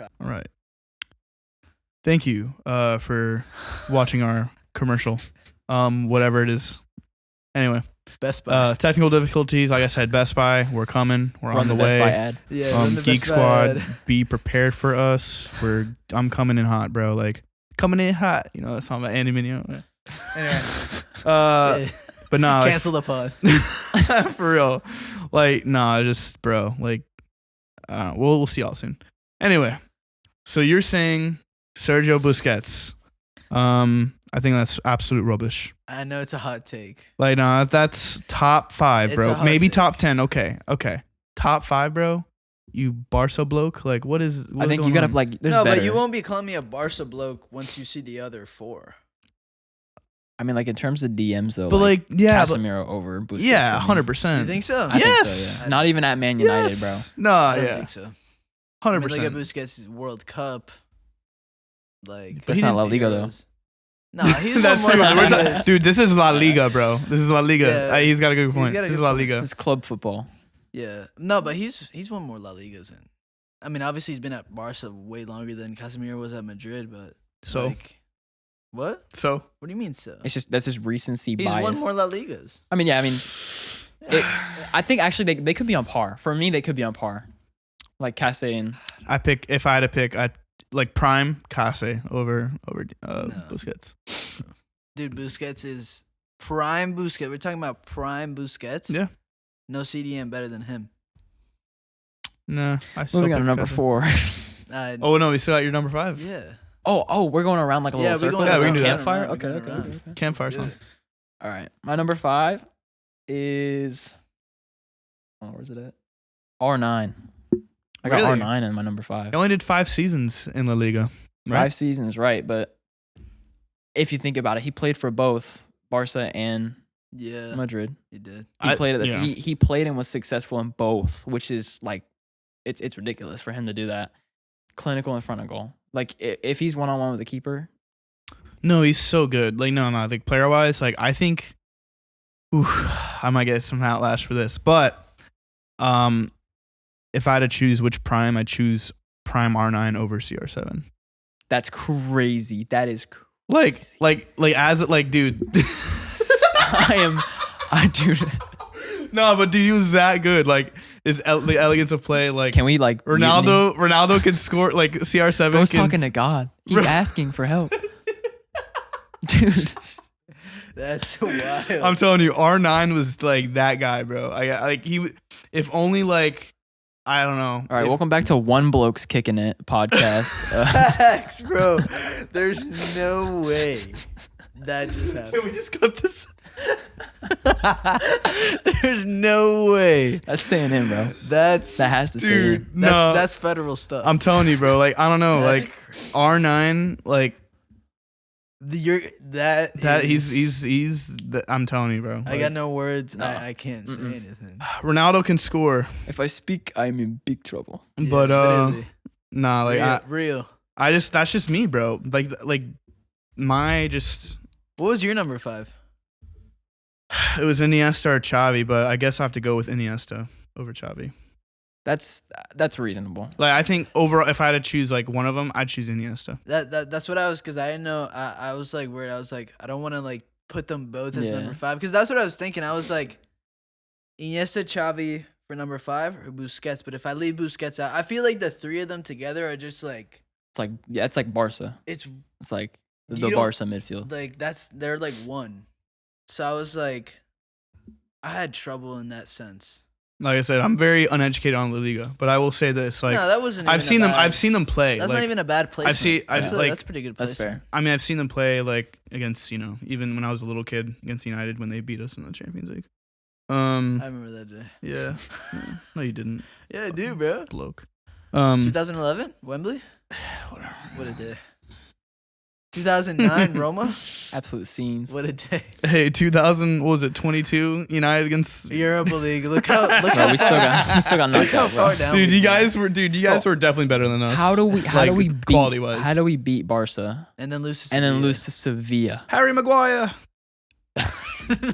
All right. Thank you for watching our commercial. Whatever it is. Anyway. Best Buy. Technical difficulties. Like I said, Best Buy. We're coming. We're on the way. Best Buy ad. Yeah, Geek Squad. Be prepared for us. I'm coming in hot, bro. Like coming in hot. You know that song by Andy Mineo. Anyway. But no. Cancel the pod. For real. Like nah. Just bro. Like we'll see y'all soon. Anyway. So you're saying Sergio Busquets. I think that's absolute rubbish. I know it's a hot take. Like, no, that's top 5, It's bro. a hot Maybe take. top 10. Okay. Top 5, bro. You Barca bloke. Like, what is? I think you gotta like. There's no, better. but you won't be calling me a Barca bloke once you see the other 4. I mean, like in terms of DMs though. But like, yeah, Casemiro over Busquets. yeah, for me. 100%. You think so? I Yes. think so, yeah. Not even at Man United, bro. No, I don't yeah, think so. 100%. Look at Busquets' World Cup. Like That's not La Liga though. No, he's That's one true. more. We're dude, this is La Liga, bro. This is La Liga. Yeah. He's got a good point. got a This good is La point. Liga. It's club football. Yeah, no, but he's won more La Ligas than. I mean, obviously he's been at Barca way longer than Casemiro was at Madrid, but So, like, what? so What do you mean so? That's just recency He's bias. won more La Ligas. I mean, yeah. I mean, I think actually they could be on par. For me, they could be on par. Like Casse and if I had to pick, I'd like prime Case over Busquets. Dude, Busquets is prime Busquets. We're talking about prime Busquets. Yeah. No CDM better than him. Nah, I still moving on pick to number Case. 4. Oh no, we still got your number 5. Yeah. Oh, we're going around like a Yeah, little we're circle. going Yeah, we can do that. Campfire. We're Okay, going okay, around. okay, okay. Campfire Good. song. All right, my number 5 is. Oh, where's it at? R9. I got Really? R9 in my number 5. He only did 5 seasons in La Liga, right? 5 seasons, right? But if you think about it, he played for both Barca and Yeah. Madrid. He did. He played yeah. he played and was successful in both, which is like it's ridiculous for him to do that. Clinical in front of goal. Like if he's one-on-one with the keeper, No, he's so good. Like, no, I think player-wise, like, I think, I might get some outlash for this, but, if I had to choose which prime, I'd choose prime R9 over CR7. that's crazy. That is crazy. Dude. I do. No, but dude, he was that good. Like, the elegance of play, like, Can we like Ronaldo can score, like, CR7 Bro's can. talking to God. He's asking for help. Dude. That's wild. I'm telling you, R9 was, like, that guy, bro. If only, like, I don't know. All right, welcome back to One Bloke's Kicking It podcast. Facts, bro. There's no way that just Can happened. we just cut this? There's no way. That's staying in, bro. That has to stay Dude, in. no. That's federal stuff. I'm telling you, bro. Like, I don't know. That's Like, R9, like, I'm telling you, bro. I got no words. No. I can't say anything. Ronaldo can score, If I speak, I'm in big trouble. but literally. nah, like real. that's just me, bro. Like my just What was your number 5? it was Iniesta or Xavi, but I guess I have to go with Iniesta over Xavi. That's reasonable. Like, I think overall, if I had to choose like one of them, I'd choose Iniesta. That's what I was, because I didn't know. I was like weird. I was like, I don't want to like put them both as Yeah. number 5, because that's what I was thinking. I was like, Iniesta, Xavi for number 5 or Busquets. But if I leave Busquets out, I feel like the 3 of them together are just like It's like Barca. it's It's like the You don't- Barca midfield. like they're like one. So I was like, I had trouble in that sense. Like I said, I'm very uneducated on La Liga, but I will say this: like, No, that wasn't. I've even seen them play. That's like, not even a bad placement. I've That's pretty good. That's Placement. fair. I mean, I've seen them play like against, even when I was a little kid against United when they beat us in the Champions League. I remember that day. Yeah. No, you didn't, Yeah, I do, bro. bloke. 2011 Wembley. What a day. 2009 Roma. Absolute scenes. What a day. Hey, 2000, what was it, 22 United against. Europa League. Look how Bro, we still got look knocked how out, bro. far down. Dude, we you got. guys were definitely better than us. How do we quality wise? How do we beat Barca And then lose to and then Sevilla. lose to Sevilla? Harry Maguire?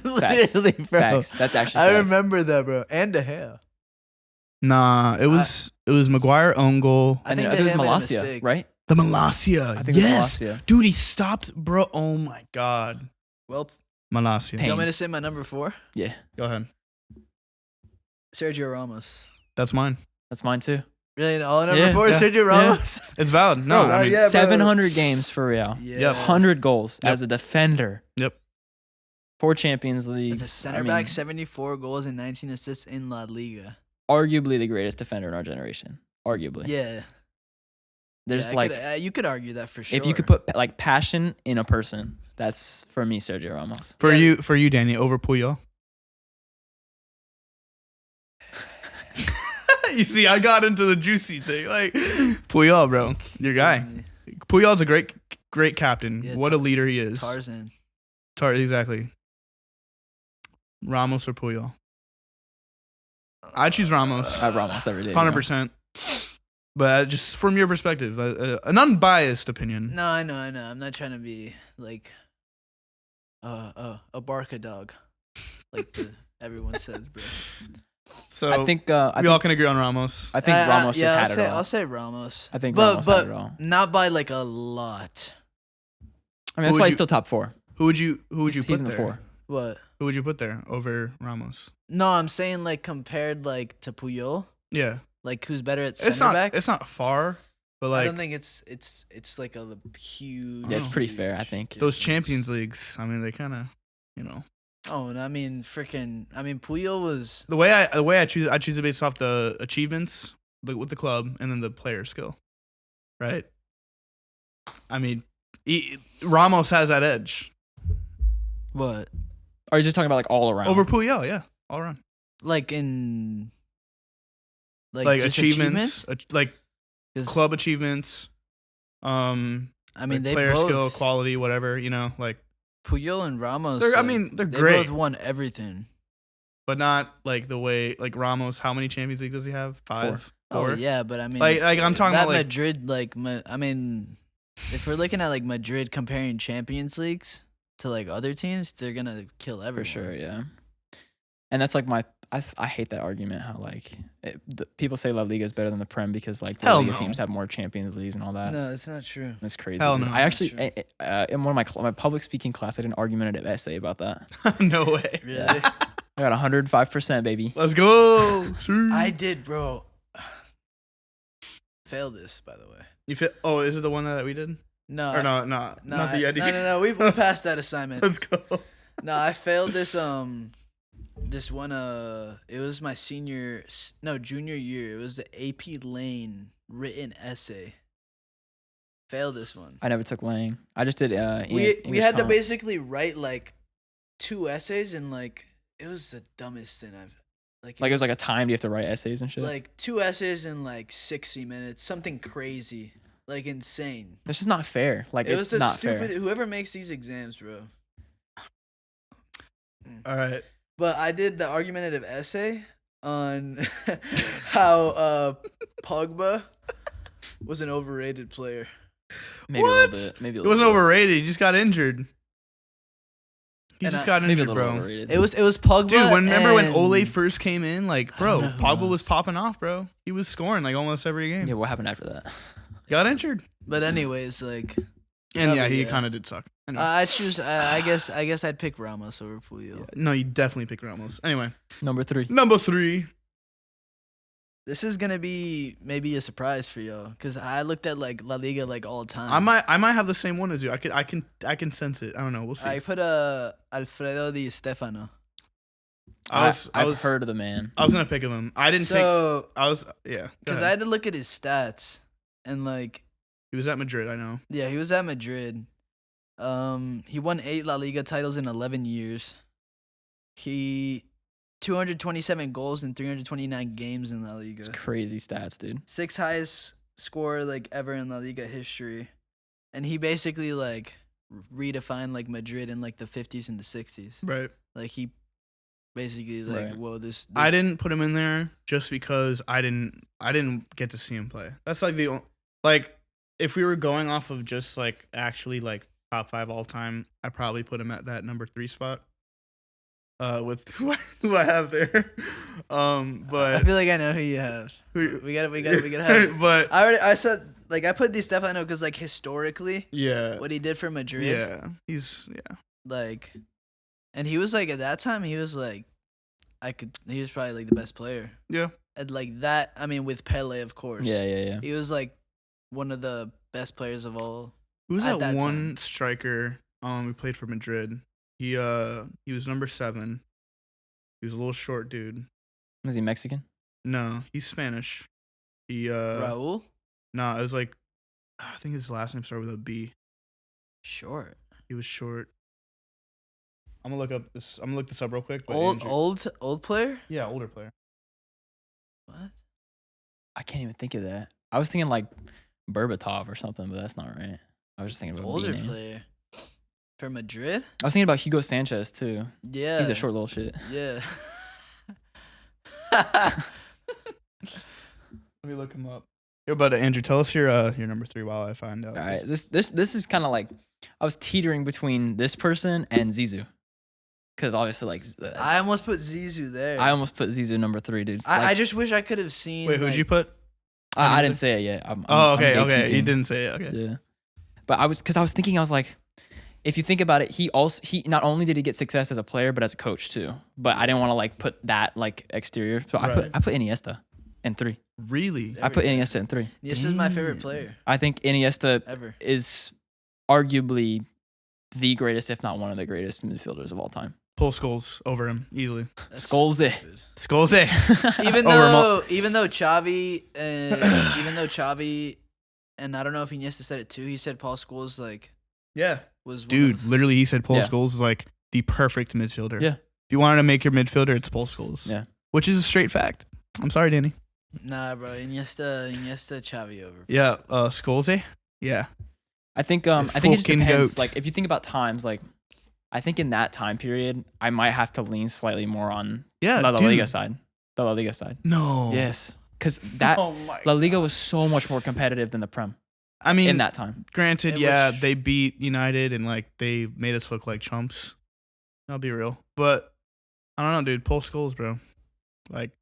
Literally, bro. Facts. That's actually I facts. remember that, bro. And De Gea. Nah, it was Maguire own goal. I think it they was made a Malacia, mistake. right? The Malacia. I think Yes. it was Malacia. Dude, he stopped, bro. Oh my god. Well, Malacia. Pain. you want me to say my number 4? Yeah, Go ahead. Sergio Ramos. That's mine. that's mine too. Really? All number Yeah, 4 is yeah, Sergio Ramos? It's valid. No, Bro, I mean, yeah, bro. 700 games for Real. Yeah. Yep. 100 goals Yep. as a defender. Yep. 4 Champions Leagues. As a center I back, mean, 74 goals and 19 assists in La Liga. arguably the greatest defender in our generation. Arguably. Yeah. There's Yeah, like, you could argue that for sure. if you could put like passion in a person, that's for me Sergio Ramos. for Yeah. you, Danny, over Puyol. You see, I got into the juicy thing. Like Puyol, bro, your guy. Puyol's a great captain. Yeah, What a leader he is. Tarzan. Exactly. Ramos or Puyol? I choose Ramos. I have Ramos every day. 100%. But just from your perspective, an unbiased opinion. No, I know. I'm not trying to be like a Barca dog, like everyone says, bro. So I think we all can agree on Ramos. I think Ramos just had it all. I'll say Ramos. I think but Ramos had it all. not by like a lot. I mean, that's Who why would he's you- still top 4. Who would you He's put in the there? 4. What? Who would you put there over Ramos? No, I'm saying like compared like to Puyol, Yeah, like who's better at it's center not back. it's not far, but I like don't think it's like a huge. Yeah, it's pretty fair, I think. those difference. Champions Leagues. I mean, they kind of, you know, Oh, and I mean, Puyol was. the way I choose it based off the achievements with the club and then the player skill, right? I mean, Ramos has that edge What? Are you just talking about like all around? over Puyol. Yeah, all around. Like in. Like just achievements, like 'Cause, club achievements. I mean, Like they player both. skill, quality, whatever. You know, like, Puyol and Ramos. I like, mean, they're they great, both won everything. but not like the way like Ramos. How many Champions Leagues does he have? 5. Oh 4? yeah, but I mean, Like I'm talking that about like Madrid. Like, I mean, if we're looking at like Madrid comparing Champions Leagues to like other teams, they're gonna kill everyone. For sure, yeah. And that's like I hate that argument how like people say La Liga is better than the Prem because like the Hell Liga no. teams have more Champions Leagues and all that. No, it's not true. That's crazy. Hell dude. no. I actually Not in one of my public speaking class I did an argumentative essay about that. no way. Really? I got 105%, baby. Let's go. I did, bro. Failed this, by the way. You fit? Oh, is it the one that we did? No, Or no, not the Eddie. No. We passed that assignment. Let's go. No, I failed this this one it was my junior year. It was the AP Lane written essay. Failed this one. I never took Lang. I just did We English had to comp. basically write like 2 essays and like it was the dumbest thing I've Like it was like a time you have to write essays and shit. like 2 essays in like 60 minutes, something crazy, like insane. It's just not fair. Like It was it's the not stupid fair. whoever makes these exams, bro. All right. But I did the argumentative essay on how Pogba was an overrated player. Maybe a What? little bit. Maybe a It little wasn't bit. overrated. He just got injured. He And just I- got Maybe a injured, little bro. overrated. It was Pogba. Dude, remember when and- Ole first came in? Like, bro, know who Pogba was else. popping off, bro. He was scoring like almost every game. Yeah, what happened after that? Got injured. But anyways, like And yeah, he yeah. kind of did suck. Anyway. I choose. I guess I'd pick Ramos over Puyol. No, you definitely pick Ramos. Anyway, Number 3. number 3. This is gonna be maybe a surprise for y'all because I looked at like La Liga like all the time. I might have the same one as you. I can sense it. I don't know. We'll see. I put Alfredo Di Stefano. I've heard of the man. I was gonna pick him. I didn't pick. So I was yeah. because I had to look at his stats and like He was at Madrid. I know. yeah, he was at Madrid. He won 8 La Liga titles in 11 years. He 227 goals in 329 games in La Liga. It's crazy stats, dude. 6th highest score like ever in La Liga history. And he basically like redefined like Madrid in like the 50s and the 60s. Right. Like he basically like Right. whoa this I didn't put him in there just because I didn't get to see him play. That's like like if we were going off of just like actually like top 5 all time, I probably put him at that number 3 spot. with who I have there. But I feel like I know who you have. We gotta have. But I said like I put Di Stefano because like historically, yeah, what he did for Madrid, yeah, like, and he was like at that time he was like, he was probably like the best player. yeah. And like that, I mean, with Pele, of course. Yeah. He was like one of the best players of all. Who was At that that one time. striker? Who played for Madrid. He was number 7. He was a little short dude. Was he Mexican? No, he's Spanish. He Raul, no, it was like I think his last name started with a B. short, He was short. I'm gonna look this up real quick. But old player. Yeah, older player. What? I can't even think of that. I was thinking like Berbatov or something, but that's not right. I was just thinking about Older B-name. player for Madrid. I was thinking about Hugo Sanchez too. Yeah, He's a short little shit. Yeah. Let me look him up. Yo, but Andrew, tell us your number 3 while I find out. All right, this is kind of like I was teetering between this person and Zizou, because obviously like I almost put Zizou there. I almost put Zizou number 3, dude. I just wish I could have seen. Wait, who'd you put? I didn't say it yet. I'm Okay. gatekeeping. You didn't say it. Okay. Yeah, but I was thinking, I was like, if you think about it, he not only did he get success as a player, but as a coach too. But I didn't want to like put that like exterior, so Right. I put Iniesta in 3. Really? I put Iniesta in 3. This is my favorite Damn. player I think Iniesta ever. is arguably the greatest, if not one of the greatest midfielders of all time. Pull Scholes over him easily. That's Scholes. stupid. Scholes. Even Over though Xavi, and I don't know if Iniesta said it too. He said Paul Scholes like Yeah. was one Dude, of- literally, he said Paul Yeah. Scholes is like the perfect midfielder. Yeah. If you wanted to make your midfielder, it's Paul Scholes. Yeah. Which is a straight fact. I'm sorry, Danny. Nah, bro. Iniesta, Xavi over. Yeah. Scholes. Yeah. I think it just fucking depends. goat. Like if you think about times, like I think in that time period, I might have to lean slightly more on Yeah. La dude. Liga side. The La Liga side. No. Yes. Because that Oh my La Liga was so much more competitive than the Prem I mean, in that time. granted, In yeah, which- they beat United and like they made us look like chumps. I'll be real, but I don't know, dude. Paul Scholes, bro. Like,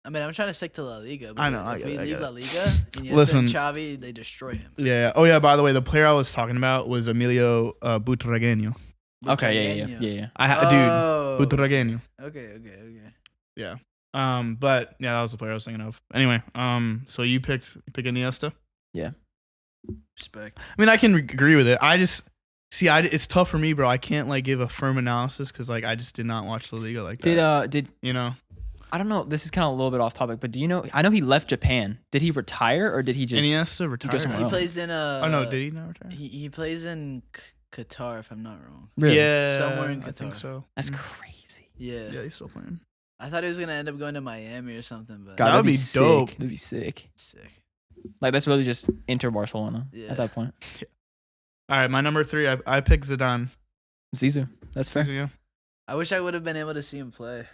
I mean, I'm trying to stick to La Liga. But I know, I If get we it, I leave get La it. Liga, Iniesta Listen. and Xavi, they destroy him. yeah. Oh yeah. By the way, the player I was talking about was Emilio Butragueño. Okay, yeah. Oh. Dude, Butragueño. Okay. Yeah. But yeah, that was the player I was thinking of. Anyway, so you pick Iniesta. Respect. I mean, I can agree with it. I just see, it's tough for me, bro. I can't like give a firm analysis because like I just did not watch La Liga like that. Did You know? I don't know. This is kind of a little bit off topic, but do you know? I know he left Japan. Did he retire or did he just? Iniesta retired. somewhere He else. plays in Oh no, did he not retire? He plays in Qatar, if I'm not wrong. Really? Yeah, Somewhere in I think Qatar. so. That's Mm. crazy. Yeah. Yeah, he's still playing. I thought he was gonna end up going to Miami or something, but God, That that'd would be sick. dope. That'd be sick. sick. Like that's really just Inter Barcelona Yeah. at that point. All right, my number 3. I picked Zidane. Zizou. That's fair. Yeah. I wish I would have been able to see him play.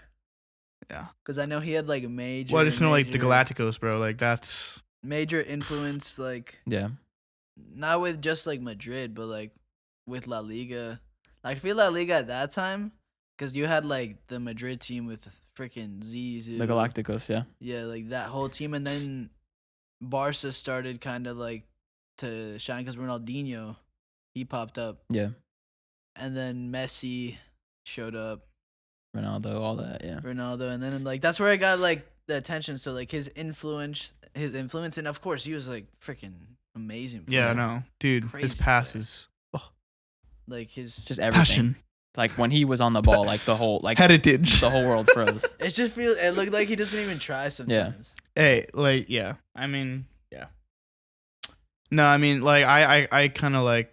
Yeah. Because I know he had like a major. Well, I just know like the major- Galacticos, bro. Like that's Major influence, like Yeah. not with just like Madrid, but like with La Liga. Like I feel La Liga at that time, because you had like the Madrid team with freaking Zizou. The Galacticos. Yeah. Yeah, like that whole team, and then Barca started kind of like to shine because Ronaldinho, he popped up, Yeah. and then Messi showed up, Ronaldo. All that. Yeah. Ronaldo, and then like that's where I got like the attention. So like his influence, and of course he was like freaking amazing. yeah, player. no, dude. His Crazy passes, Like his Just everything. passion, Like when he was on the ball, like the whole heritage. the whole world froze. it looked like he doesn't even try sometimes. Hey, like, yeah. I mean, yeah. No, I mean, like, I kind of like,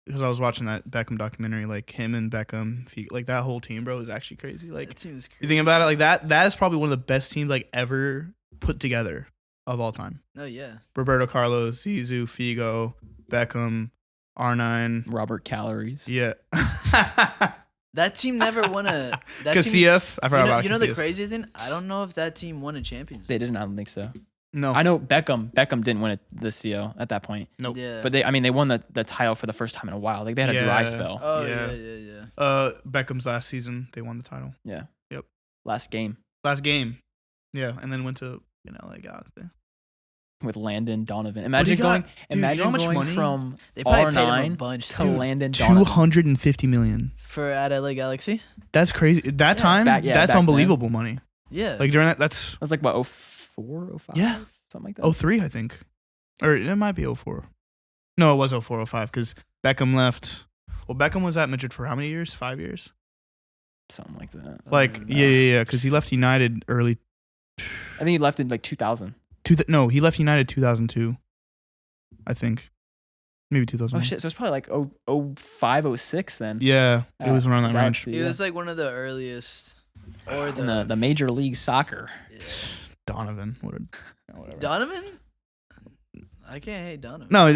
because I was watching that Beckham documentary, like, him and Beckham, like, that whole team, bro, is actually crazy. Like, That team is crazy. you think about it, like, that is probably one of the best teams, like, ever put together of all time. Oh yeah. Roberto Carlos, Zizou, Figo, Beckham, R9. Robert Calories. Yeah. That team never won a. That team, Casillas. I forgot about you know the Casillas. crazy thing? I don't know if that team won a Champions League. They didn't. I don't think so. No. I know Beckham didn't win the CO at that point. Nope. Yeah. But they won the title for the first time in a while. Like they had a dry Yeah. spell. Oh Yeah. yeah. Beckham's last season, they won the title. Yeah. Yep. Last game Last game. Yeah, and then went to Galaxy. with Landon Donovan. What Imagine he going. got? Dude, you know Imagine how much going money? from They probably paid him a R9 bunch to too. Landon Donovan. 250 million. For at LA Galaxy. That's crazy. At that time, back that's then. unbelievable money. Yeah. Like during that's That was like what 04, 05? Yeah. Something like that. 03, I think. Or it might be 04. No, it was 04, 05 because Beckham left. Well, Beckham was at Madrid for how many years? 5 years? Something like that. Like, yeah. Because he left United early. I think he left in like 2000. No, he left United 2002. I think. Maybe 2000. Oh shit! So it's probably like 05, 06 then. Yeah, it was around that range. Galaxy, He yeah. was like one of the earliest. Or in the Major League Soccer. yeah. Donovan. Whatever. Donovan? I can't hate Donovan. No,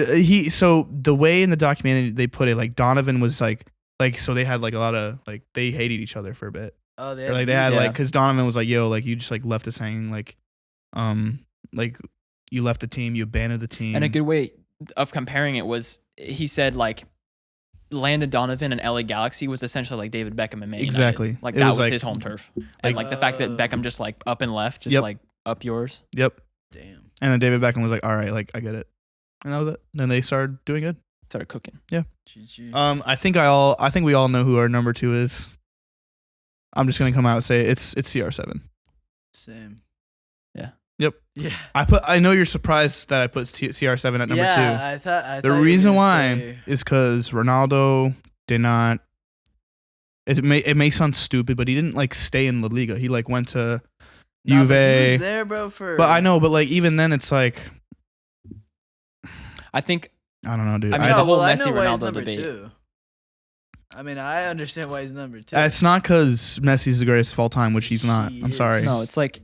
so the way in the documentary they put it, like Donovan was like so they had like a lot of like they hated each other for a bit. Oh, they Or, like beef? they had Yeah. like because Donovan was like, yo, like you just like left us hanging, like you left the team, you abandoned the team. And a good way of comparing it was he said like Landon Donovan and LA Galaxy was essentially like David Beckham and Man United. Exactly. Like It that was, was like- his home turf. like- And like the fact that Beckham just like up and left, just Yep. like up yours. Yep. Damn. And then David Beckham was like, all right, like I get it. And that was it. Then they started doing good. Started cooking. GG. I think we all know who our number 2 is. I'm just gonna come out and say it's CR7. Same. Yeah. Yep. Yeah. I know you're surprised that I put CR7 at number 2. I thought The you were reason gonna why say- is because Ronaldo did not. It may sound stupid, but he didn't like stay in La Liga. He like went to Nah, but he Juve. was there, bro. For But I know, but like even then, it's like I think I don't know, dude. I mean, No, the whole well, I Messi know why he's Ronaldo number debate. 2. I mean, I understand why he's number 2. It's not because Messi's the greatest of all time, which he's not. He I'm is. sorry. no, it's like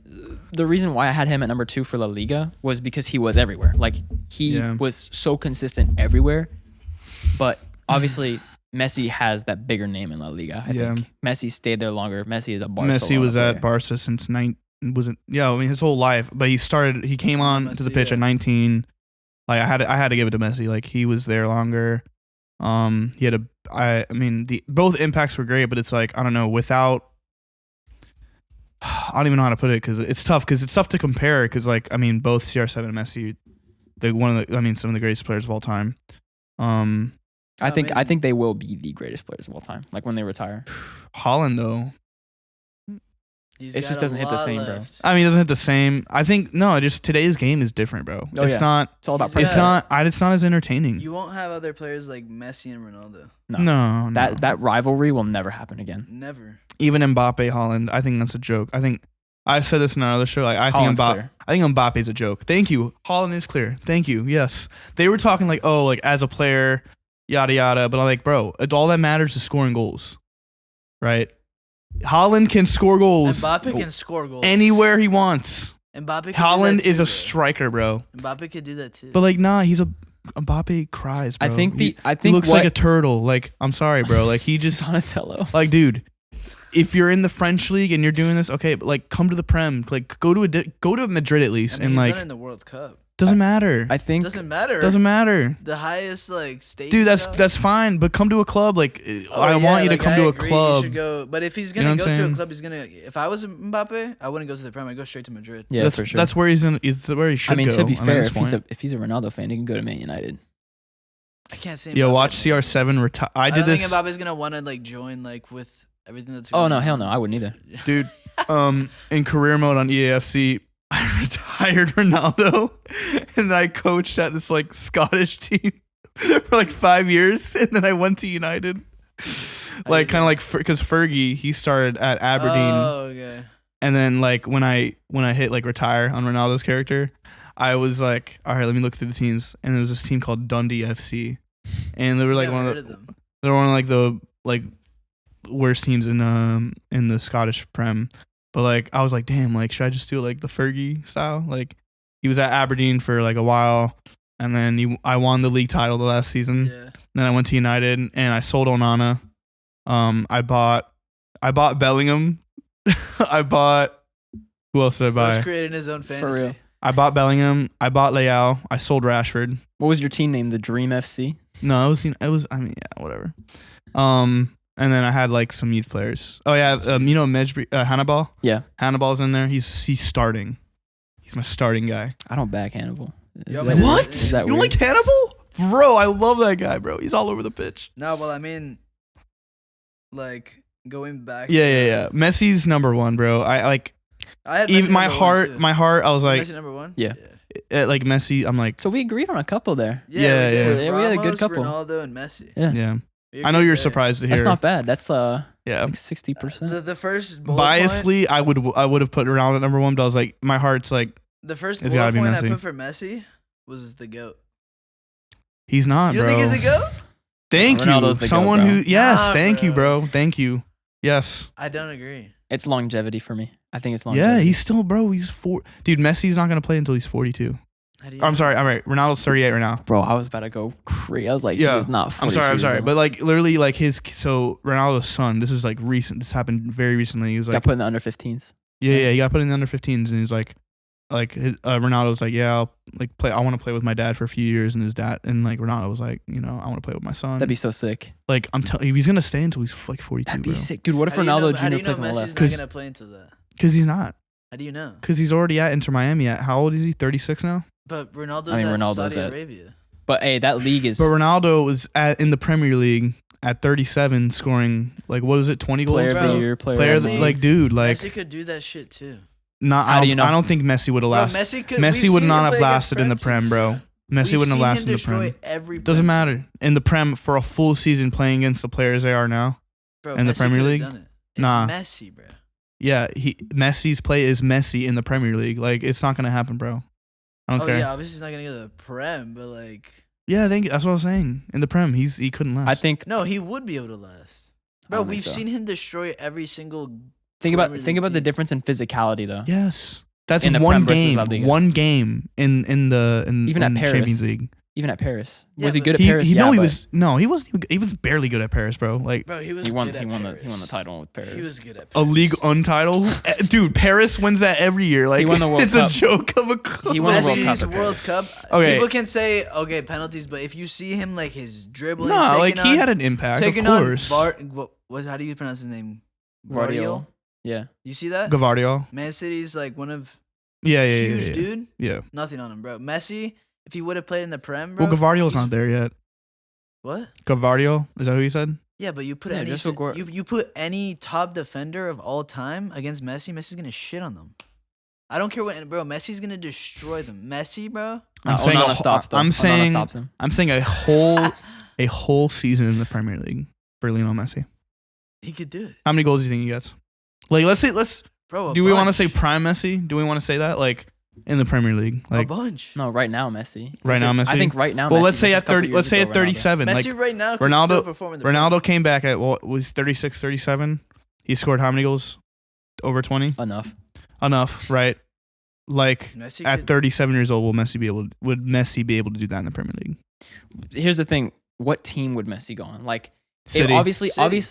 the reason why I had him at number 2 for La Liga was because he was everywhere. Like he Yeah. was so consistent everywhere. But obviously Messi has that bigger name in La Liga. I Yeah. think Messi stayed there longer. Messi is a Barcelona Messi was player. at Barca since his whole life, but he came on to the Messi, pitch yeah. at 19. Like I had to give it to Messi. Like he was there longer. He had both impacts were great, but it's like I don't know, without I don't even know how to put it because it's tough to compare because like I mean both CR7 and Messi, some of the greatest players of all time. I think mean- they will be the greatest players of all time. Like when they retire. Holland though, He's It got just a doesn't hit the lot same, bro. left. I mean it doesn't hit the same. I think no, just today's game is different, bro. Oh, It's yeah. not. It's all about He's price. It's Yeah. not. It's not as entertaining. You won't have other players like Messi and Ronaldo. No. That rivalry will never happen again. Never. Even Mbappe, Holland, I think that's a joke. I think I've said this in another show. Like I Holland's think clear. Mbappe's a joke. Thank you. Holland is clear. Thank you. Yes. They were talking like, oh, like as a player, yada yada. But I'm like, bro, all that matters is scoring goals. Right? Holland can score goals Mbappe can score goals. anywhere he wants. Mbappe can Holland do that is too, a bro. striker, bro. Mbappe could do that too. But like, nah, Mbappe cries, bro. I think he he looks like a turtle. Like, I'm sorry, bro. Like he just Donatello. like, dude, if you're in the French league and you're doing this, okay, but like come to the Prem, like go to Madrid at least, I mean, and he's like done it in the World Cup. doesn't matter. I think Doesn't matter. Doesn't matter. The highest like stage. Dude, though? that's fine, but come to a club. Like Oh, I yeah, want you to like, come I to a agree, you club. should go. But if he's You gonna know what go I'm to a saying? club, he's gonna. If I was Mbappe, I wouldn't go to the Prem. I'd go straight to Madrid. yeah, that's for sure. That's where he's in. Is where he should I mean, go. to be at fair, this if he's point. a Ronaldo fan, he can go to Man United. I can't say. Yo, Mbappe, watch man. CR7 retire. I I did don't this, think Mbappe's gonna want to like join like with everything that's. Oh going no, on. hell no, I wouldn't either. dude. In career mode on EAFC, I retired Ronaldo, and then I coached at this like Scottish team for like 5 years, and then I went to United. Like kind of like because Fergie, he started at Aberdeen, Oh, okay. and then like when I hit like retire on Ronaldo's character, I was like, all right, let me look through the teams, and there was this team called Dundee FC, and they were like Never one heard of the them. they were one of like the like worst teams in the Scottish Prem. But like I was like, damn, like should I just do it like the Fergie style? Like he was at Aberdeen for like a while, and then I won the league title the last season. Yeah. Then I went to United and I sold Onana. I bought Bellingham. I bought who else did I Bro's buy? creating his own fantasy. For real. I bought Bellingham. I bought Leao. I sold Rashford. What was your team name? The Dream FC? No, it was. I mean, yeah, whatever. And then I had like some youth players. Oh yeah, Hannibal. Yeah. Hannibal's in there. He's starting. He's my starting guy. I don't back Hannibal. Yo, that- but What? Is that You don't weird? like Hannibal? Bro, I love that guy, bro. He's all over the pitch. No, well, I mean, like going back. Yeah. Messi's number one, bro. I like I had even Messi my number one, too. heart. I was like, Messi number one. Yeah. like Messi. I'm like, So we agreed on a couple there. Yeah, Yeah, we, did. yeah. We had a good Ramos, couple. Ronaldo and Messi. Yeah. yeah. We I know agreed you're there. surprised to hear. That's not bad. That's Yeah. like 60%. The first bullet point, Biasly, I would have put Ronaldo at number one, but I was like, my heart's like, the first It's bullet gotta be point I Messi. put for Messi was the GOAT. he's not, You bro. don't think he's the GOAT? Thank Ronaldo's you. the Someone GOAT, bro. who, yes, Nah, thank you, bro. bro. Thank you. Yes. I don't agree. It's longevity for me. I think it's longevity. Yeah, he's still, bro. He's dude. Messi's not gonna play until he's 42. How do you I'm know? sorry. I'm right. Ronaldo's 38 right now. Bro, I was about to go crazy. I was like, Yeah. he is not I'm 42 sorry. I'm years sorry. old. But like literally, like Ronaldo's son. This is like recent. This happened very recently. He was got like, put in the under 15s. yeah. He got put in the under 15s, and he's like Ronaldo's like, yeah, I'll like play. I want to play with my dad for a few years, and his dad and like Ronaldo was like, I want to play with my son. That'd be so sick. like I'm telling you, he's gonna stay until he's like 42. That'd be bro. sick. Dude, what if How do you know- Ronaldo how do Jr. you know plays on the Messi's left? not 'Cause- gonna play until that? Because he's not. How do you know? Because he's already at Inter Miami. At how old is he? 36 now. But Ronaldo's I mean, at Ronaldo's Saudi at- Arabia. But hey, that league is But Ronaldo was in the Premier League at 37, scoring like what is it, 20 goals? player of the Bro, year, player Player of of the the, Messi- month. like dude, like Messi could do that shit too. not. How do you know? I don't think Messi would have Bro, lasted. Messi could. Messi we've would seen not him have play against lasted in the Prem, teams, bro. Messi We've wouldn't have seen lasted him in the Prem. destroy every Doesn't Prem matter team. in the Prem for a full season playing against the players they are now. Bro, in the Messi Premier could've League? done it. It's Nah. Messi, bro. Yeah, Messi's play is Messi in the Premier League. Like it's not gonna happen, bro. I don't Oh care. yeah, obviously he's not gonna go to the Prem, but like, Yeah, that's what I was saying. In the Prem, he couldn't last. I think no, he would be able to last. I Bro, don't think we've so. seen him destroy every single. think about Premier think League about the team. difference in physicality though. Yes, that's In the one Prem versus game. La Liga. One game in Even at Paris. Champions League. Even at Paris, Yeah, was he but good at He Paris? he Yeah, no, he but was no, he was barely good at Paris, bro. Like Bro, he was. He won. Good He at won the Paris. he won the title with Paris. He was good at a league untitled, dude. Paris wins that every year. Like He won the World it's Cup. a joke of a club. He won the World Cup Messi's at World Cup. Okay. People can say okay penalties, but if you see him like his dribbling, No, like taking he on- had an impact, of taking course. how do you pronounce his name? Guardiola. Yeah. You see that? Gavardio. Man City's like one of Yeah, huge yeah. dude. Yeah. Nothing on him, bro. Messi, if he would have played in the Prem, bro. Well, Gavardio's he's- not there yet. What? Gavardio, is that who you said? Yeah, but you put Yeah, any just so Guar- you put any top defender of all time against Messi, Messi's gonna shit on them. I don't care what, bro. Messi's gonna destroy them. Messi, bro. I'm saying Onana stops though. I'm Onana saying stops him. I'm saying a whole season in the Premier League for Lionel Messi. He could do it, How many goals do you think he gets? Like let's bro. A do we want to bunch. say prime Messi? Do we want to say that like in the Premier League? a Like bunch? No, right now Messi. Right now, Messi? I think right now. well, Messi let's say versus at a couple 30 years let's say ago, at Ronaldo. 37. Messi Like right now could Ronaldo- still perform in the Prem. Ronaldo came back at what was 36, 37. He scored how many goals? Over 20? Enough. Enough, right? Like Messi at could, 37 years old, would Messi be able to do that in the Premier League? Here's the thing. What team would Messi go on? Like, if City. obviously,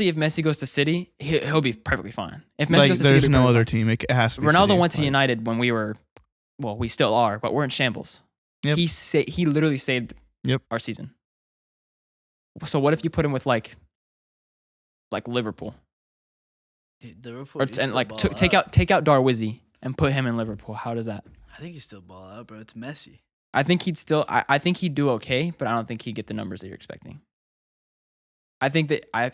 if Messi goes to City, he'll be perfectly fine. If Messi Like goes to City, there's he'll be no perfectly other fine. team. It has to be Ronaldo City. went to Like, United when we were, well, we still are, but we're in shambles. Yep. He literally saved Yep. our season. So what if you put him with like Liverpool, Liverpool or used to and like ball take out. out Darwizzi and put him in Liverpool? How does that? I think he's still ball out, bro. It's Messi. I think he'd still. I think he'd do okay, but I don't think he'd get the numbers that you're expecting. I think that. I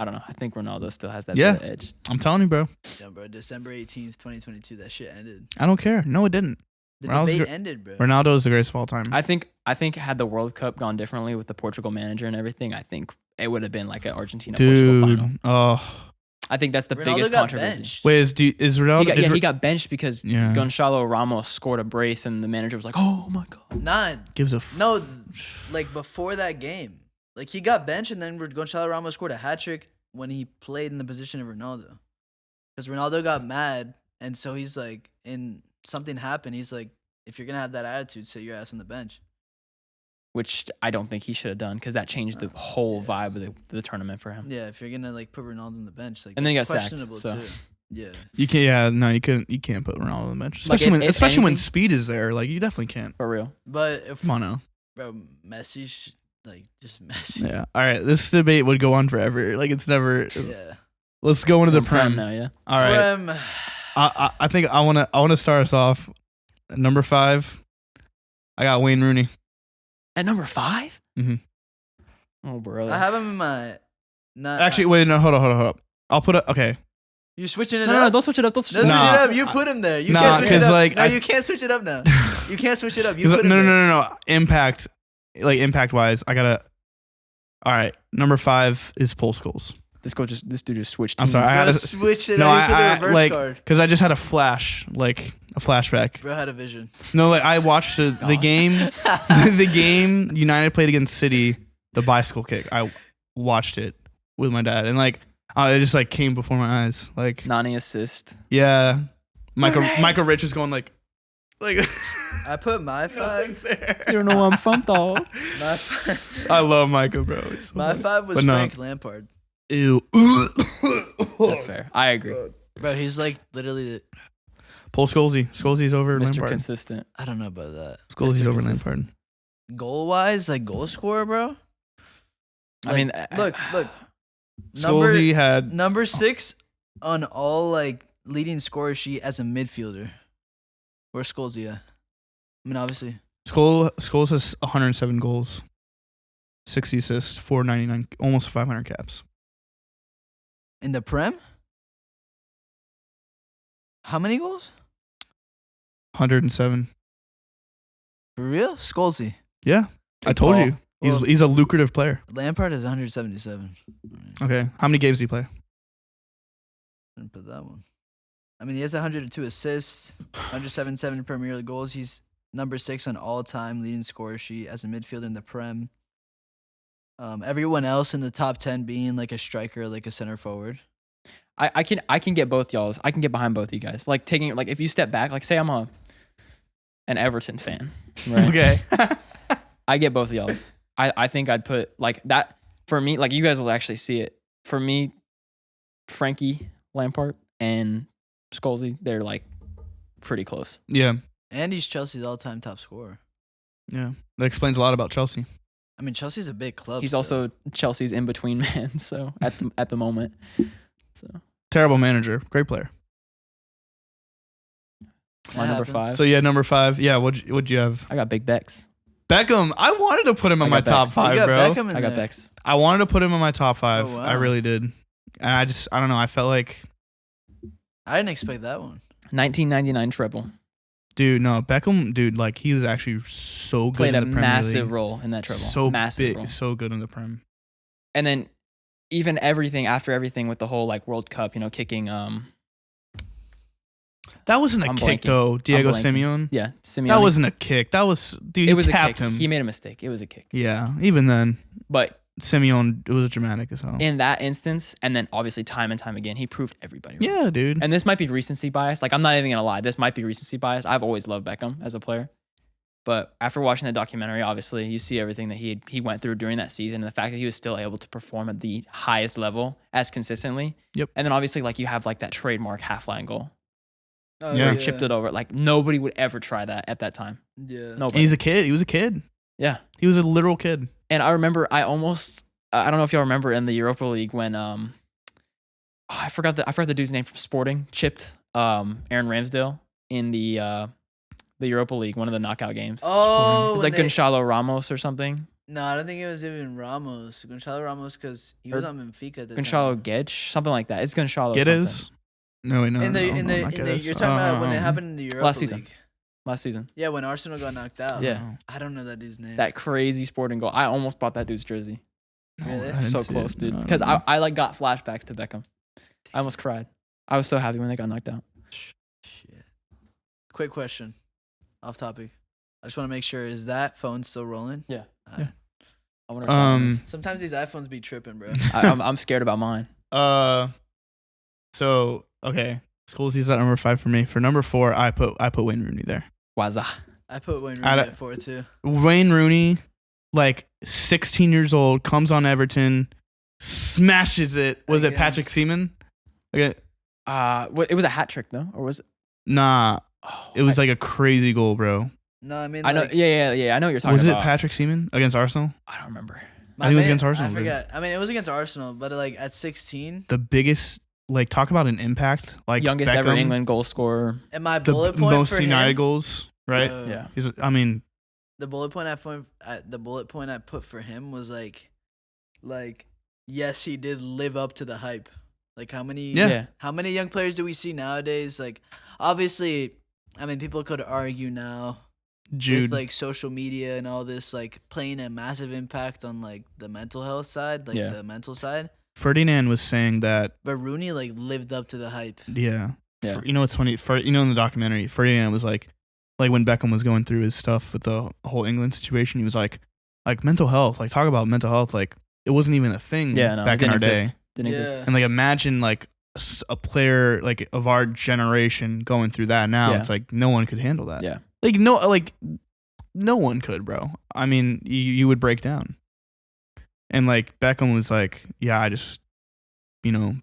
don't know. I think Ronaldo still has that Yeah. bit of edge. I'm telling you, bro. Yeah, bro. December 18th, 2022. That shit ended. I don't care. No, it didn't. The Ronaldo's debate gr- ended, bro. Ronaldo is the greatest of all time. I think had the World Cup gone differently with the Portugal manager and everything, I think it would have been like an Argentina Portugal final. Dude. Oh. I think that's the Ronaldo biggest got controversy. benched. Wait, is Ronaldo? He got benched because Yeah. Gonçalo Ramos scored a brace and the manager was like, "Oh my god." Nah, gives a no, like before that game, like he got benched and then Gonçalo Ramos scored a hat trick when he played in the position of Ronaldo, because Ronaldo got mad and so he's like, something happened. He's like, if you're gonna have that attitude, sit your ass on the bench. Which I don't think he should have done because that changed the whole vibe of the tournament for him. Yeah, if you're gonna like put Ronaldo on the bench, like And then he that's got sacked, questionable so. too. Yeah. You can't. Yeah, no, you couldn't. You can't put Ronaldo on the bench, Like, especially if when anything- speed is there. Like you definitely can't. For real. But if Come on now. bro, Messi, just Messi. Yeah. All right. This debate would go on forever. Like it's never. Yeah. Let's go into the Prem. now, yeah. All right. Prem. I think I wanna start us off. Number 5. I got Wayne Rooney. At number 5? Mhm. Oh, bro. I have him in my. Not Actually, wait. No, hold on. I'll put it. Okay. You switching it No, up? no, don't switch it up. Don't switch Don't it switch up. Nah. it up. You put him there. You Nah, can't switch it 'cause, up. like, No, I- you can't switch it up now. You can't switch it up. You 'Cause- put him no, there. no. Impact. Like impact wise, I gotta. All right. Number 5 is Paul Scholes. This dude just switched I'm teams. sorry, I had a- Just switch it No, up. You put I the reverse like card. because I just had a flashback. Bro had a vision. No, like I watched the game, the game United played against City, the bicycle kick. I watched it with my dad, and like it just like came before my eyes. Like Nani assist. yeah, Michael Rich is going like. I put my 5. You don't know where I'm from, dog. My 5, I love Michael, bro. It's so my funny. 5 was But no. Frank Lampard. Ew. That's fair. I agree. Bro, he's like literally. Paul Scholesy's over Mr. Lampard. Consistent. I don't know about that. Scholesy's Mr. over Consistent. Lampard. Goal wise, like goal scorer, bro. I mean, look. Scholesy had Number 6 on all like leading scorer sheet as a midfielder. Where's Scholes at? I mean, obviously. Scholes has 107 goals, 60 assists, 499, almost 500 caps. In the Prem? How many goals? 107. For real? Scholesy. Yeah, I told call. you. Well- He's a lucrative player. Lampard is 177. Okay, how many games do you play? Didn't put that one. I mean, he has 102 assists, 177 Premier League goals. He's number 6 on all-time leading scorer sheet as a midfielder in the Prem. Everyone else in the top 10 being like a striker, like a center forward. I can get both y'all's. I can get behind both you guys. Like taking like if you step back, like say I'm an Everton fan, right? Okay. I get both of y'all's. I think I'd put like that for me. Like you guys will actually see it. For me, Frankie Lampard and Scholesy, they're like pretty close. Yeah, And he's Chelsea's all-time top scorer. yeah. That explains a lot about Chelsea. I mean, Chelsea's a big club. He's so- also Chelsea's in between man. So at the moment, so Terrible manager, great player. my number happens. 5. So yeah, number 5. Yeah, what'd you have? I got Big Becks. Beckham. I wanted to put him in I my got top Becks. You 5, got bro. Beckham in I got there. Becks. I wanted to put him in my top 5. Oh, wow. I really did, and I don't know. I felt like, I didn't expect that one. 1999 treble. dude, no, Beckham, dude, like he was actually so good Played in a the Premier massive League. role in that treble. So massive big, role. so good in the Prem. And then even after everything with the whole like World Cup, kicking That wasn't a I'm kick blanking. though, Diego blanking. Simeone. yeah, Simeone. That wasn't a kick. That was dude. it was he a tapped kick. him. He made a mistake. It was a kick. Yeah, even then, But Simeone, it was dramatic as hell. in that instance, and then obviously time and time again, he proved everybody wrong. Yeah, dude. And this might be recency bias. Like I'm not even gonna lie, this might be recency bias. I've always loved Beckham as a player. But after watching the documentary, obviously you see everything that he went through during that season, and the fact that he was still able to perform at the highest level as consistently. Yep. And then obviously like you have like that trademark half-line goal. Oh, Yeah. Where he chipped it over. Like nobody would ever try that at that time. Yeah. And Nobody. he's a kid. He was a kid. Yeah. He was a literal kid. And I remember I don't know if y'all remember in the Europa League when I forgot the dude's name from Sporting chipped Aaron Ramsdale in the Europa League, one of the knockout games. Oh, It was when like they- Gonçalo Ramos or something. No, I don't think it was even Ramos. Gonçalo Ramos, because he was Or on Benfica at the Gonçalo time. Guedes, something like that. It's Gonçalo. Geddes? something. No, wait, no. In the no, in no, the, not in the Geddes. you're talking about when it happened in the Europa last season. League. Last season. Yeah, when Arsenal got knocked out. Yeah. I don't know that dude's name. That crazy Sporting goal. I almost bought that dude's jersey. No, Really? I didn't So see close, it. dude. No, Because no. I like got flashbacks to Beckham. I almost cried. I was so happy when they got knocked out. Shit. Quick question, off topic. I just want to make sure, is that phone still rolling? Yeah. Alright. I wonder if mine is. Sometimes these iPhones be tripping, bro. I'm scared about mine. So okay, Scholesy's at number 5 for me. For number 4, I put Wayne Rooney there. Waza. I put Wayne Rooney I at 4 too. Wayne Rooney, like 16 years old, comes on Everton, smashes it. Was it Against- Patrick Seaman? Okay, It was a hat trick though, or was it? Nah, Oh, it was like a crazy goal, bro. No, I mean, I know. like, Yeah. I know what you're talking Was it about. Patrick Seaman against Arsenal? I don't remember. my I think it was man- against Arsenal, I dude. forgot. I mean, it was against Arsenal, but like at 16, The biggest, like, talk about an impact. Like Youngest Beckham, ever England goal scorer. and my the bullet point most for United him, goals, right? Yeah. I mean, the bullet point I put for him was like, yes, he did live up to the hype. Like how many Yeah. how many young players do we see nowadays? Like obviously, I mean people could argue now Jude. with like social media and all this like playing a massive impact on like the mental health side, like Yeah. the mental side. Ferdinand was saying that, But Rooney like lived up to the hype. yeah. Yeah. You know what's funny? In the documentary, Ferdinand was like when Beckham was going through his stuff with the whole England situation, he was like mental health, like talk about mental health, like it wasn't even a thing Yeah. No. back it in didn't our exist. day. Didn't exist. Yeah. And like imagine like a player like of our generation going through that now. Yeah. It's like no one could handle that. Yeah. Like no one could, bro. I mean, you would break down. And like Beckham was like, yeah, I just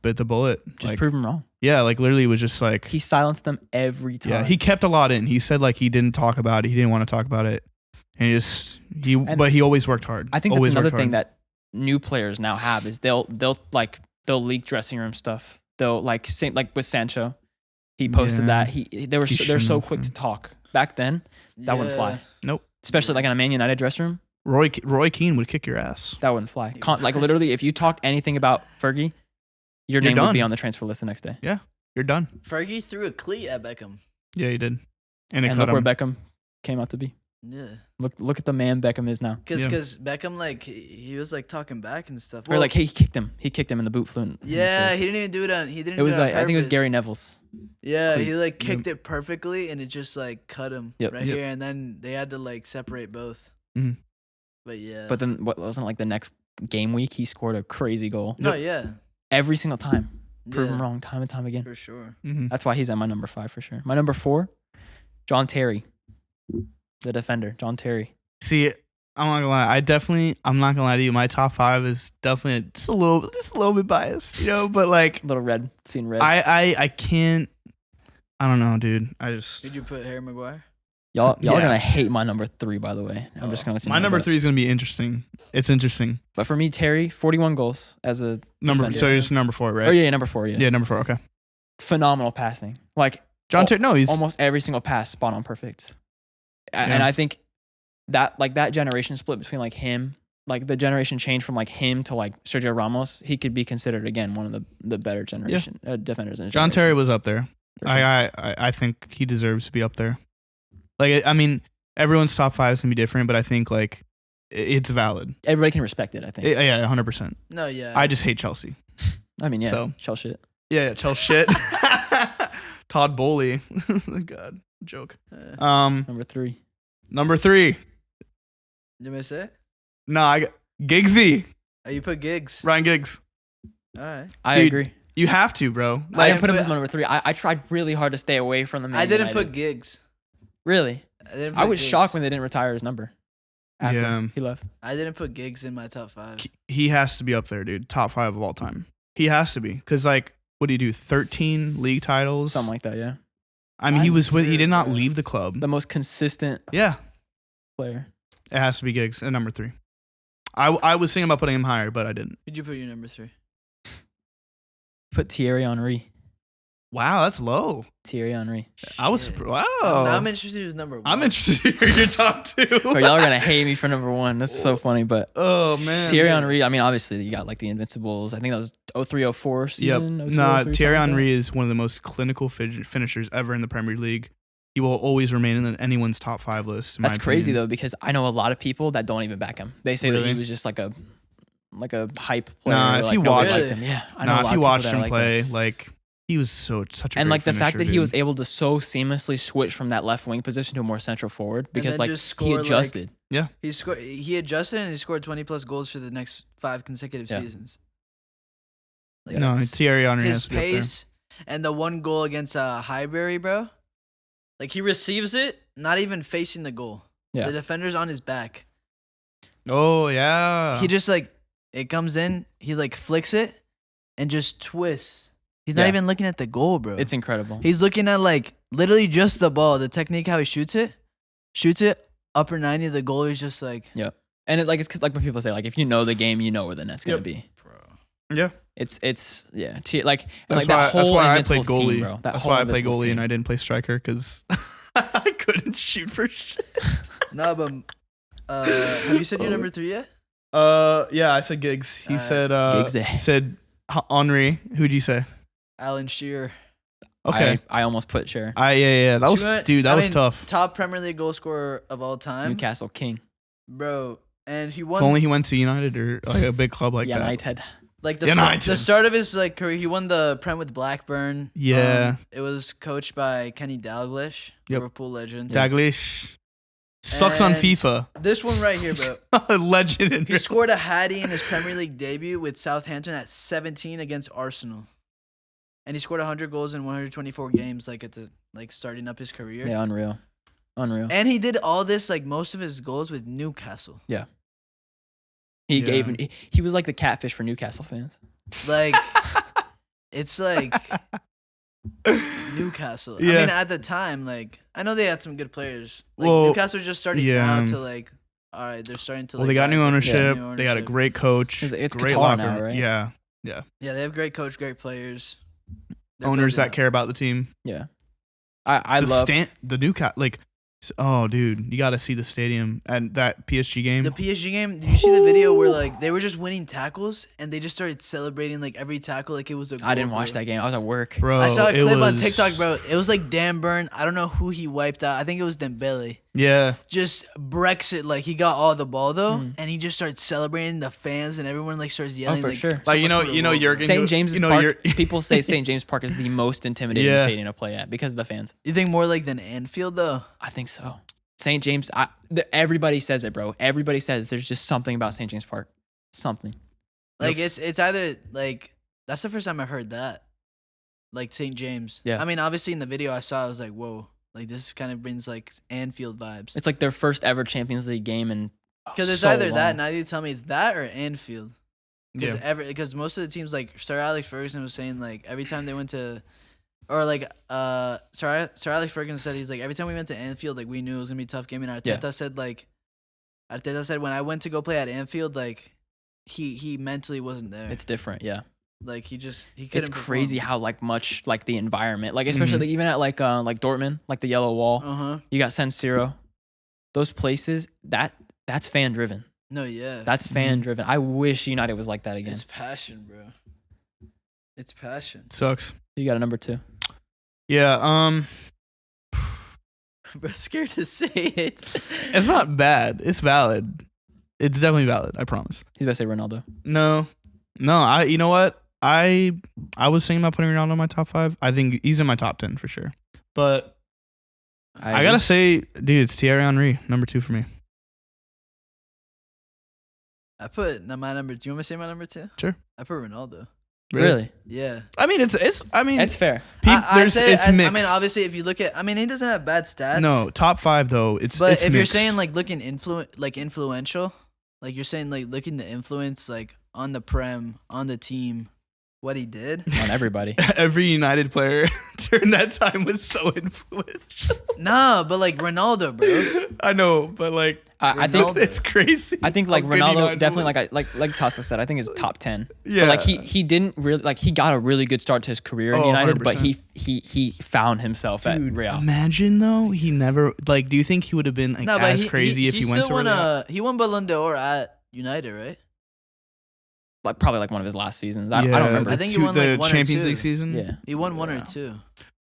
bit the bullet. Just like, prove him wrong. yeah, like literally was just like He silenced them every time. yeah, he kept a lot in. He said like he didn't talk about it. He didn't want to talk about it. And but he always worked hard. I think that's Always another worked thing hard. that new players now have is they'll leak dressing room stuff. They'll like with Sancho, he posted Yeah. that they're so shouldn't have, quick man. to talk. Back then, that wouldn't fly. Nope. Especially like in a Man United dressing room, Roy Keane would kick your ass. that wouldn't fly. Like literally, if you talked anything about Fergie, your name would be done. on the transfer list the next day. You're done. Fergie threw a cleat at Beckham. Yeah, he did. And it And cut look him. where Beckham came out to be. Yeah. Look at the man Beckham is now. Yeah. Cause Beckham like he was like talking back and stuff. Or like he kicked him. He kicked him in the boot fluent. yeah, he didn't even do it on. He didn't. It was do it on like I think it was purpose. Gary Neville's. Yeah, cleat. he like kicked it perfectly, and it just like cut him Yep. right Yep. here, and then they had to like separate both. Mhm. But yeah. But then what wasn't like the next game week he scored a crazy goal no, yeah, every single time. Prove him yeah, wrong time and time again. for sure. Mhm. That's why he's at my number 5 for sure. My number 4, John Terry, the defender. John Terry. See, I'm not gonna lie. I'm not gonna lie to you. My top 5 is definitely just a little bit biased, but like Little red, seeing red. I can't. I don't know, dude. Did you put Harry Maguire? y'all are yeah. gonna hate my number 3, by the way. I'm just gonna let you My know, number but- 3 is gonna be interesting. It's interesting. But for me, Terry, 41 goals as a Number. defender. So it's number 4, right? Oh yeah, number 4. Yeah. Yeah, number 4. Okay. Phenomenal passing. Like John Terry. No, he's almost every single pass spot on perfect. And Yeah. I think that generation split between like him, like the generation change from like him to like Sergio Ramos, he could be considered again one of the better generation defenders in his John generation, Terry was up there. for sure. I think he deserves to be up there. Like I mean, everyone's top 5 is gonna be different, but I think like it's valid. Everybody can respect it, I think. Yeah, 100%. No, yeah. I just hate Chelsea. I mean, yeah, So- shell shit. Yeah, Chelsea shit. Todd Bowley. God, joke. Uh, Number 3. Number 3. you may say? No, I got Giggsy. Oh, you put Giggs. Ryan Giggs. All right. I Dude, agree. You have to, bro. I Like, didn't put him put- as my number 3. I tried really hard to stay away from the Man I didn't United. put Giggs. Really? I I was shocked when they didn't retire his number. After Yeah. he left. I didn't put Giggs in my top 5. he has to be up there, dude. Top 5 of all time. He has to be. Because, like, what did he do? 13 league titles? Something like that, yeah. I mean, he I'm did not sure, leave the club. The most consistent Yeah. player. It has to be Giggs at number 3. I was thinking about putting him higher, but I didn't. Who'd you put your number 3? Put Thierry Henry. Wow, that's low. Thierry Henry. I was Shit. wow. I'm interested who's number 1. I'm interested to hear your top 2. Bro, y'all are gonna hate me for number 1. That's so funny, but Oh man. Thierry Henry. I mean, obviously you got like the Invincibles. I think that was 03-04 Yep. season. 02, Nah, 03, Thierry something like Henry is one of the most clinical finishers ever in the Premier League. He will always remain in anyone's top 5 list. that. That's crazy though, because I know a lot of people that don't even back him. They say that Really? he was just like a hype player. Nah, if like you nobody watch- liked him. Yeah, I know a Nah, lot if you of watched people that him are like play, that. like he was such a And great like the fact finisher, that he dude. was able to so seamlessly switch from that left wing position to a more central forward because then like just he score, like, adjusted. He adjusted and he scored 20 plus goals for the next 5 consecutive Yeah. seasons. Like, No, that's- Thierry Henry has his to be up there. pace and the one goal against Highbury, bro. Like he receives it, not even facing the goal. Yeah. The defender's on his back. Oh yeah. He just like it comes in, he like flicks it and just twists He's not Yeah. even looking at the goal, bro. It's incredible. He's looking at like literally just the ball. The technique how he shoots it, upper 90. The goal is just like, And it, like it's 'cause, like when people say like if you know the game, you know where the net's gonna Yep. be. bro. Yeah. It's yeah. Like That's like why, that whole that's why I play Invincibles goalie. team, bro. That That's whole why I play Invincibles goalie team. and I didn't play striker because I couldn't shoot for shit. No, but have you said your number 3 yet? Yeah, I said Giggs. He Alright. said Giggs. he said Henri. Who'd you say? Alan Shearer. Okay. I almost put Cher. Yeah. That was She went- dude. That I was mean, tough. Top Premier League goal scorer of all time, Newcastle King. bro. And he If won only he went to United or like a big club like that. United. like United. the start of his like career. He won the Prem with Blackburn. Yeah. It was coached by Kenny Dalglish, Yep. Liverpool legend. Daglish sucks on And FIFA. This one right here, bro. Legend. In He scored a hattie in his Premier League debut with Southampton at 17 against Arsenal, and he scored 100 goals in 124 games, like at the starting up his career. Yeah, unreal. And he did all this, like most of his goals with Newcastle. He Yeah. gave he was like the catfish for Newcastle fans. Like, it's like Newcastle. I Yeah. mean, at the time, like I know they had some good players. Like Well, Newcastle just started yeah. now to like, all right, they're starting to. Well, like, they got new rise up. ownership. New They got a ownership. great coach. It's great Qatar locker now, room. right? Yeah. Yeah, they have great coach, great players. They're Owners building that up. care about the team. I love the Newcastle. Like, oh, dude, you got to see the stadium and that PSG game. The PSG game, did you see the video where like they were just winning tackles and they just started celebrating like every tackle like it was a goal, I didn't watch bro. that game. I was at work. Bro, I saw a it clip on was- TikTok, bro. It was like Dan Burn. I don't know who he wiped out. I think it was Dembele. Yeah. Just Brexit, like he got all the ball though, Mm. and he just started celebrating the fans and everyone like starts yelling. for like, sure. someone Like, scored a goal, bro. Jurgen- St. James's you know, Park. you're- People say St. James Park is the most intimidating Yeah. stadium to play at because of the fans. You think more like than Anfield though? I think so. St. James. Everybody says it, bro. Everybody says there's just something about St. James Park. Something. Like it's either like that's the first time I've heard that. Like St. James. Yeah. I mean, obviously in the video I saw, I was like, whoa. Like this kind of brings like Anfield vibes. It's like their first ever Champions League game, and Because it's so either that. long. Now you tell me it's that or Anfield. Yeah. Because most of the teams, like Sir Alex Ferguson was saying, like every time they went to, or like Sir Alex Ferguson said he's like every time we went to Anfield, like we knew it was gonna be a tough game. And Arteta said when I went to go play at Anfield, like he mentally wasn't there. It's different. Yeah. like he couldn't. It's crazy how like much like the environment, like especially Mhm. like, even at like Dortmund, like the yellow wall, Uh-huh. you got San Siro, those places that's fan driven. No, yeah. That's fan driven. I wish United was like that again. It's passion, bro. It's passion. Sucks. You got a number 2. Yeah. Bro, scared to say it. It's not bad. It's valid. It's definitely valid. I promise. He's about to say Ronaldo. No. You know what? I was thinking about putting Ronaldo in my top 5. I think he's in my top 10 for sure. But I gotta say, dude, it's Thierry Henry, number 2 for me. I put my number. Do you want me to say my number 2? Sure. I put Ronaldo. Really? Yeah. I mean, it's. I mean, It's fair. it's mixed. I mean, obviously, if you look at, I mean, he doesn't have bad stats. No, top 5 though. It's. But it's if you're mixed. saying like looking influential, like you're saying like looking the influence like on the prem, on the team, what he did. On everybody. every United player during that time was so influential. Nah, but like Ronaldo, bro. I know, but like, I think Ronaldo. it's crazy. I think how like good Ronaldo United definitely was. like Taso said, I think is top 10. Yeah. But like he didn't really like he got a really good start to his career in Oh, United, but 100%. he found himself Dude, at Real. imagine though he never like. Do you think he would have been like No, but as crazy if he went to won Real? he won Ballon d'Or at United, right? Like probably like one of his last seasons. I don't remember. I think he the won, like, the 1 or Champions 2. League season. Yeah. He won 1 Yeah. or 2.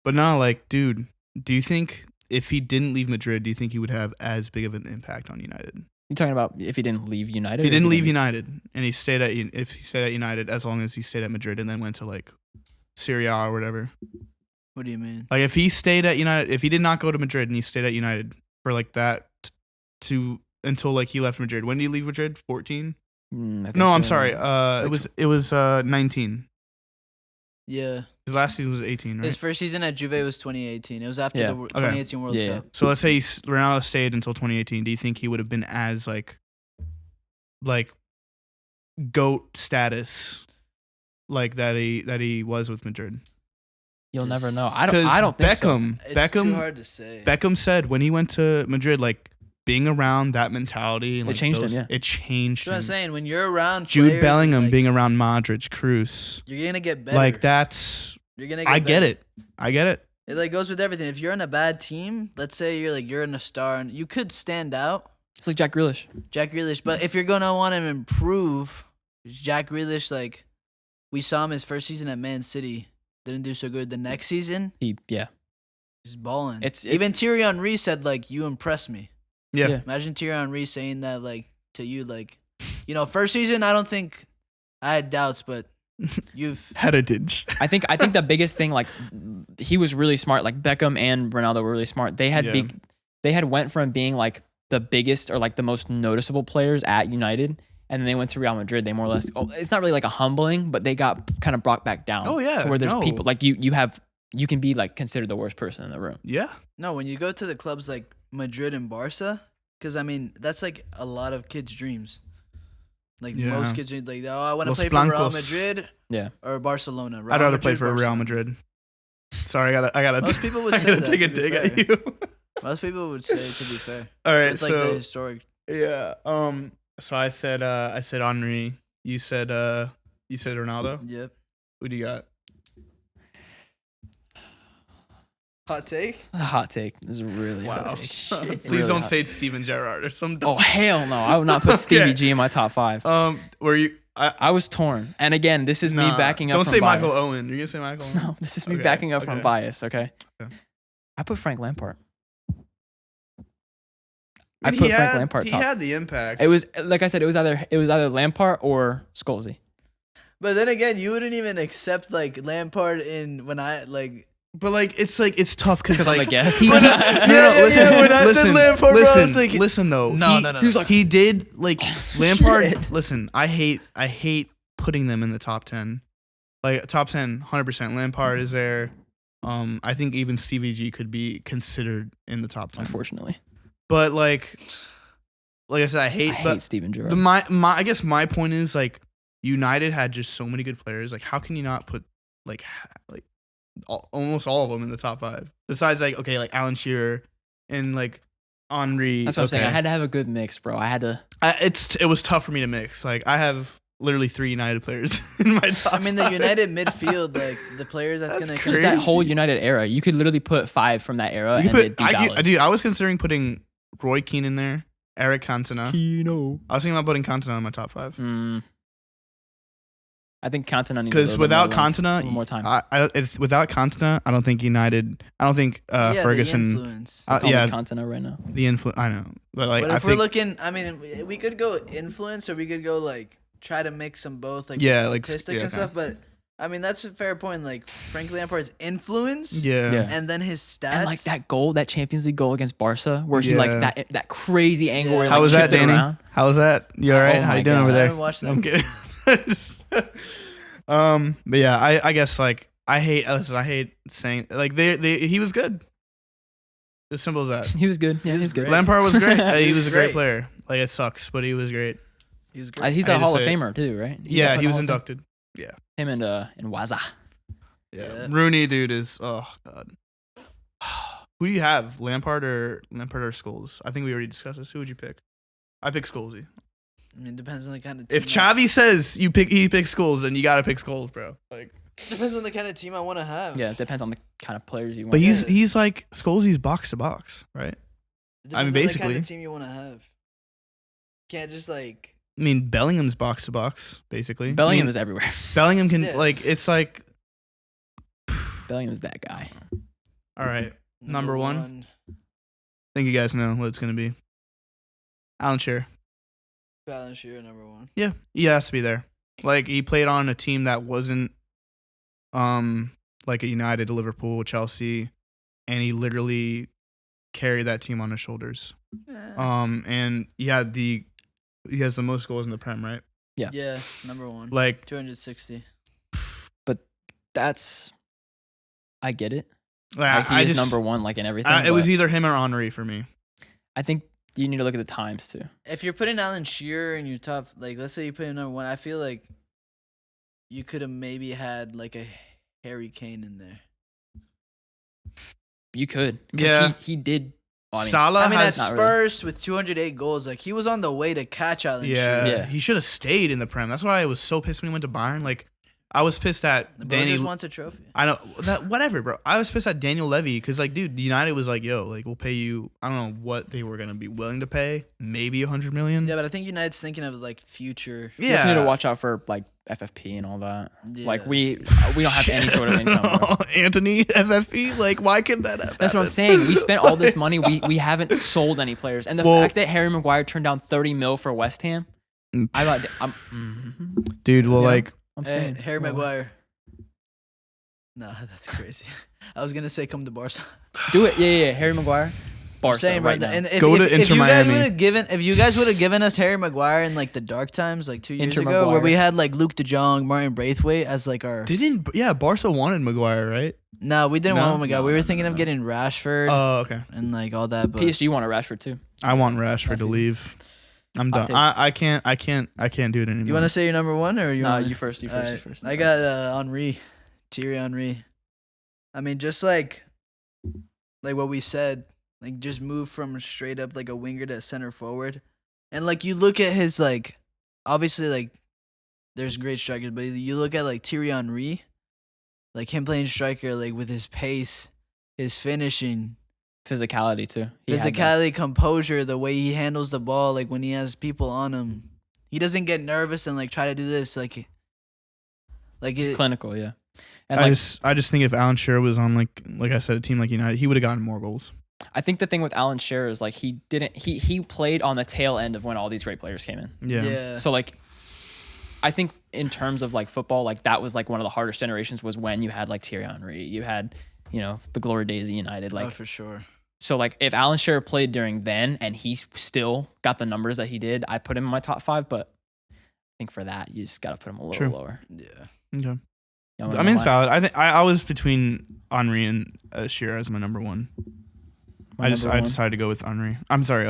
But no, like, dude, do you think if he didn't leave Madrid, do you think he would have as big of an impact on United? You talking about if he didn't leave United? If he or didn't leave United and he stayed at United as long as he stayed at Madrid and then went to like Serie A or whatever. What do you mean? Like if he stayed at United, if he did not go to Madrid and he stayed at United for like that until like he left Madrid. When did he leave Madrid? 14? I think No, I'm so. sorry. It was 19. Yeah. His last season was 18, right? His first season at Juve was 2018. It was after Yeah. the 2018 World Yeah. Cup. So let's say Ronaldo stayed until 2018. Do you think he would have been as like GOAT status like that he was with Madrid. You'll never know. I 'Cause don't think so. Beckham, It's too hard to say. Beckham said when he went to Madrid, like being around that mentality, and, It like, changed him, yeah. It changed That's what I'm him. saying. When you're around Jude players, Bellingham like, being around Modric, Kroos, you're gonna get better. like that's. You're gonna. Get I get better. it. I get it. It like goes with everything. If you're in a bad team, let's say you're in a star and you could stand out, It's like Jack Grealish. but if you're gonna want to improve, Jack Grealish, like we saw him his first season at Man City, didn't do so good. The next season, He's balling. It's- Even Thierry Henry said like, "You impress me." Yeah. Yeah. Imagine Thierry Henry saying that like to you, like, first season I don't think I had doubts, but you've Heritage. I think the biggest thing, like, he was really smart. Like Beckham and Ronaldo were really smart. They had Yeah. they had went from being like the biggest or like the most noticeable players at United, and then they went to Real Madrid. They more or less, it's not really like a humbling, but they got kind of brought back down. Oh, yeah, to where there's no. people like you can be like considered the worst person in the room. Yeah. No, when you go to the clubs like Madrid and Barca, because I mean that's like a lot of kids' dreams. Like Yeah. most kids dream, like, oh, I want to Los play for Real Blancos. Madrid Yeah. or Barcelona. I'd rather play Madrid, for Real Barcelona. Madrid. Sorry, I gotta. Most people would I say gotta that, take a to be dig at fair. you. Most people would say, to be fair, All right, it's like the so historic. yeah. So I said Henry. You said Ronaldo. Yep. Who do you got? Hot take. A hot take. This is really Wow. hot take. Please Really don't hot. say it's Steven Gerrard or some. Oh hell no! I would not put Stevie Okay. G in my top 5. Were you? I was torn, and again, this is me Nah, backing up. Don't from say bias. Michael Owen. You're gonna say Michael Owen? No, this is me Okay, backing up from okay. bias. Okay. Okay. I put Frank Lampard. I I mean, put he Frank had, Lampard He top. had the impact. It was like I said. It was either Lampard or Scholesy. But then again, you wouldn't even accept like Lampard in when I like. but it's tough because I'm like a guest. he- Yeah, yeah, when I said Lampard, bro, I was listen, like- listen though. No, he, no, no, He was no. like he did like Lampard. Shit. Listen, I hate putting them in the top 10. Like top 10, 100%. Lampard is there. I think even Stevie G could be considered in the top 10. Unfortunately, But like I said, I hate. I but hate Steven Gerrard. my I guess my point is like United had just so many good players. Like how can you not put like almost all of them in the top 5? Besides like okay, like Alan Shearer and like Henry. That's what I'm saying. I okay. had to have a good mix, bro. I had to. It was tough for me to mix. Like I have literally 3 United players in my top. I mean, the 5. United midfield, like the players that's That's gonna crazy. Just that whole United era. You could literally put 5 from that era, You and could it'd put, be valid. I was considering putting Roy Keane in there, Eric Cantona. Kino. I was thinking about putting Cantona in my top 5 I think Cantona needs because without a Cantona, little more time. without Cantona, I don't think United. I don't think yeah, Ferguson. The influence. Call me Yeah, Cantona right now. the influence. I know, but like But I if we're think looking, I mean, we could go influence or we could go like try to mix them both, like Yeah, with like, statistics yeah, and stuff. But I mean, that's a fair point. Like Frank Lampard's influence, yeah. Yeah. and then his stats. And like that goal, that Champions League goal against Barca, where he Yeah. like that crazy angle Yeah. where he, How like, was that, chipped it Danny? around. How was that? You all right? Oh How my you doing God. over I there? haven't watched that. I'm kidding. But yeah, I guess like I hate saying like he was good. As simple as that. He was good. Yeah, he was good. great. Lampard was great. He was a great great. player. Like it sucks, but he was great. He was great. He's I a hate to Hall of say it. Famer too, right? Yeah, he was inducted. inducted. Him and Waza. Yeah. Rooney, dude, is oh god. Who do you have, Lampard or Scholes? I think we already discussed this. Who would you pick? I pick Scholesy. I mean, depends on the kind of team. If Xavi says he picks Scholes, then you gotta pick Scholes, bro. Like, depends on the kind of team I want to have. Yeah, it depends on the kind of players you want. but Yeah. he's like Scholesy's box to box, right? It depends I mean, on the kind basically. of team you want to have. Can't just like. I mean, Bellingham's box to box, basically. Bellingham I mean, is everywhere. Bellingham can Yeah. like it's like Bellingham is that guy. all right. Number one. I think you guys know what it's gonna be. Alan Shearer. Balance Shearer, number one. Yeah, he has to be there. Like he played on a team that wasn't like a United, a Liverpool, Chelsea, and he literally carried that team on his shoulders. And he has the most goals in the Prem, right? Yeah, number one. Like 260. That's. I get it. like, Like, he is number one, like in everything. it was but either him or Henry for me. I think you need to look at the times too. If you're putting Alan Shearer in your top, like let's say you put him number one, I feel like you could have maybe had like a Harry Kane in there. You could. 'Cause Yeah. He did. Well, Salah I mean, at has not Spurs with 208 goals, like he was on the way to catch Alan yeah, Shearer. Yeah. he should have stayed in the Prem. That's why I was so pissed when he went to Bayern. Like, I was pissed at The bro Danny. just wants a trophy. I know that whatever, bro. I was pissed at Daniel Levy because, like, dude, United was like, "Yo, like, we'll pay you." I don't know what they were gonna be willing to pay. Maybe 100 million. Yeah, but I think United's thinking of like future. You just need to watch out for like FFP and all that. Yeah. Like we don't have any sort of income. Bro. Anthony FFP, like, why could that happen? That's what I'm saying. We spent all this money. We haven't sold any players, and the fact that Harry Maguire turned down 30 mil for West Ham, Dude, well, Yeah. like, I'm Hey, saying Harry Maguire. Nah, that's crazy. I was gonna say come to Barca. do it. Yeah. Harry Maguire, Barca Saying right bro, now. and if, Go to if Inter you guys Miami. would have given, if you guys would have given us Harry Maguire in like the dark times, like 2 years Inter ago, where Maguire. we had like Luke De Jong, Martin Braithwaite as like our. Barca wanted Maguire, right? No, we didn't No? want Maguire. We were thinking of getting Rashford Oh, okay. and like all that. But PSG wanted Rashford too. I want Rashford That's to easy. leave. I'm I'll done. take I can't do it anymore. you want to say your number one or you? No, wanna- you first. You Alright, first. I got Henry, Thierry Henry. I mean, just like what we said, like just move from straight up like a winger to center forward, and like you look at his like, obviously like, there's great strikers, but you look at like Thierry Henry, like him playing striker, like with his pace, his finishing, physicality too. He had that. physicality, composure, the way he handles the ball, like when he has people on him, he doesn't get nervous and like try to do this, like He's it, clinical, yeah. And I like, just think if Alan Shearer was on like I said, a team like United, he would have gotten more goals. I think the thing with Alan Shearer is like he played on the tail end of when all these great players came in. Yeah. So like, I think in terms of like football, like that was like one of the hardest generations was when you had like Thierry Henry, you had the glory days of United, like for sure. so like if Alan Shearer played during then and he still got the numbers that he did, I put him in my top 5. But I think for that you just got to put him a little True. lower. Yeah. Okay. You know, I mean, it's valid. I think I was between Henry and Shearer as my number one. I decided to go with Henry. I'm sorry.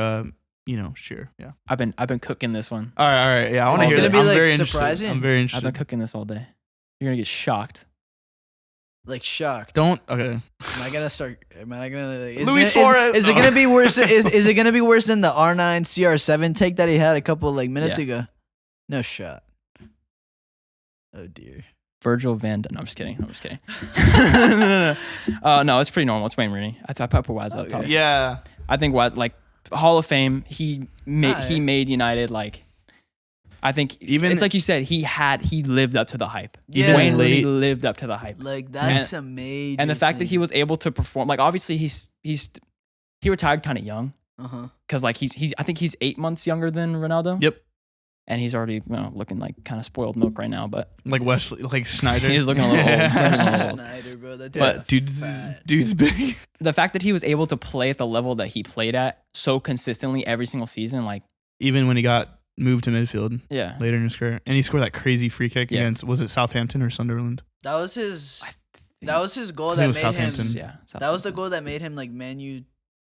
Shearer. Yeah. I've been cooking this one. All right. Yeah, I want to It's hear gonna that. be, I'm like, very interested. surprising. I'm very I've interested. been cooking this all day. You're gonna get shocked. Like shocked. Don't. Okay. Am I gonna start? Am I gonna? Like, Luis Suarez. Is it gonna be worse? Is it gonna be worse than the R9 CR7 take that he had a couple like minutes Yeah. ago? No shot. Oh dear. Virgil van Dijk. No, I'm just kidding. No, it's pretty normal. It's Wayne Rooney. I thought I put Waz up top. Yeah. I think Waz like Hall of Fame. He Alright. made United like. I think Even- it's like you said. He lived up to the hype. Yeah. Wayne Rooney late- lived up to the hype. Like that's amazing. And the fact that he was able to perform, like obviously he retired kind of young because like I think he's 8 months younger than Ronaldo. Yep. And he's already looking like kind of spoiled milk right now, but Like Wesley, like Schneider. He's looking a little old. Yeah. Snyder, bro. That But dude's big. the fact that he was able to play at the level that he played at so consistently every single season, like Even when he got moved to midfield yeah, later in his career, and he scored that crazy free kick Yeah. against, was it Southampton or Sunderland? that was his. That was his goal I that think it was made him. Southampton. yeah. That was the goal that made him like Man U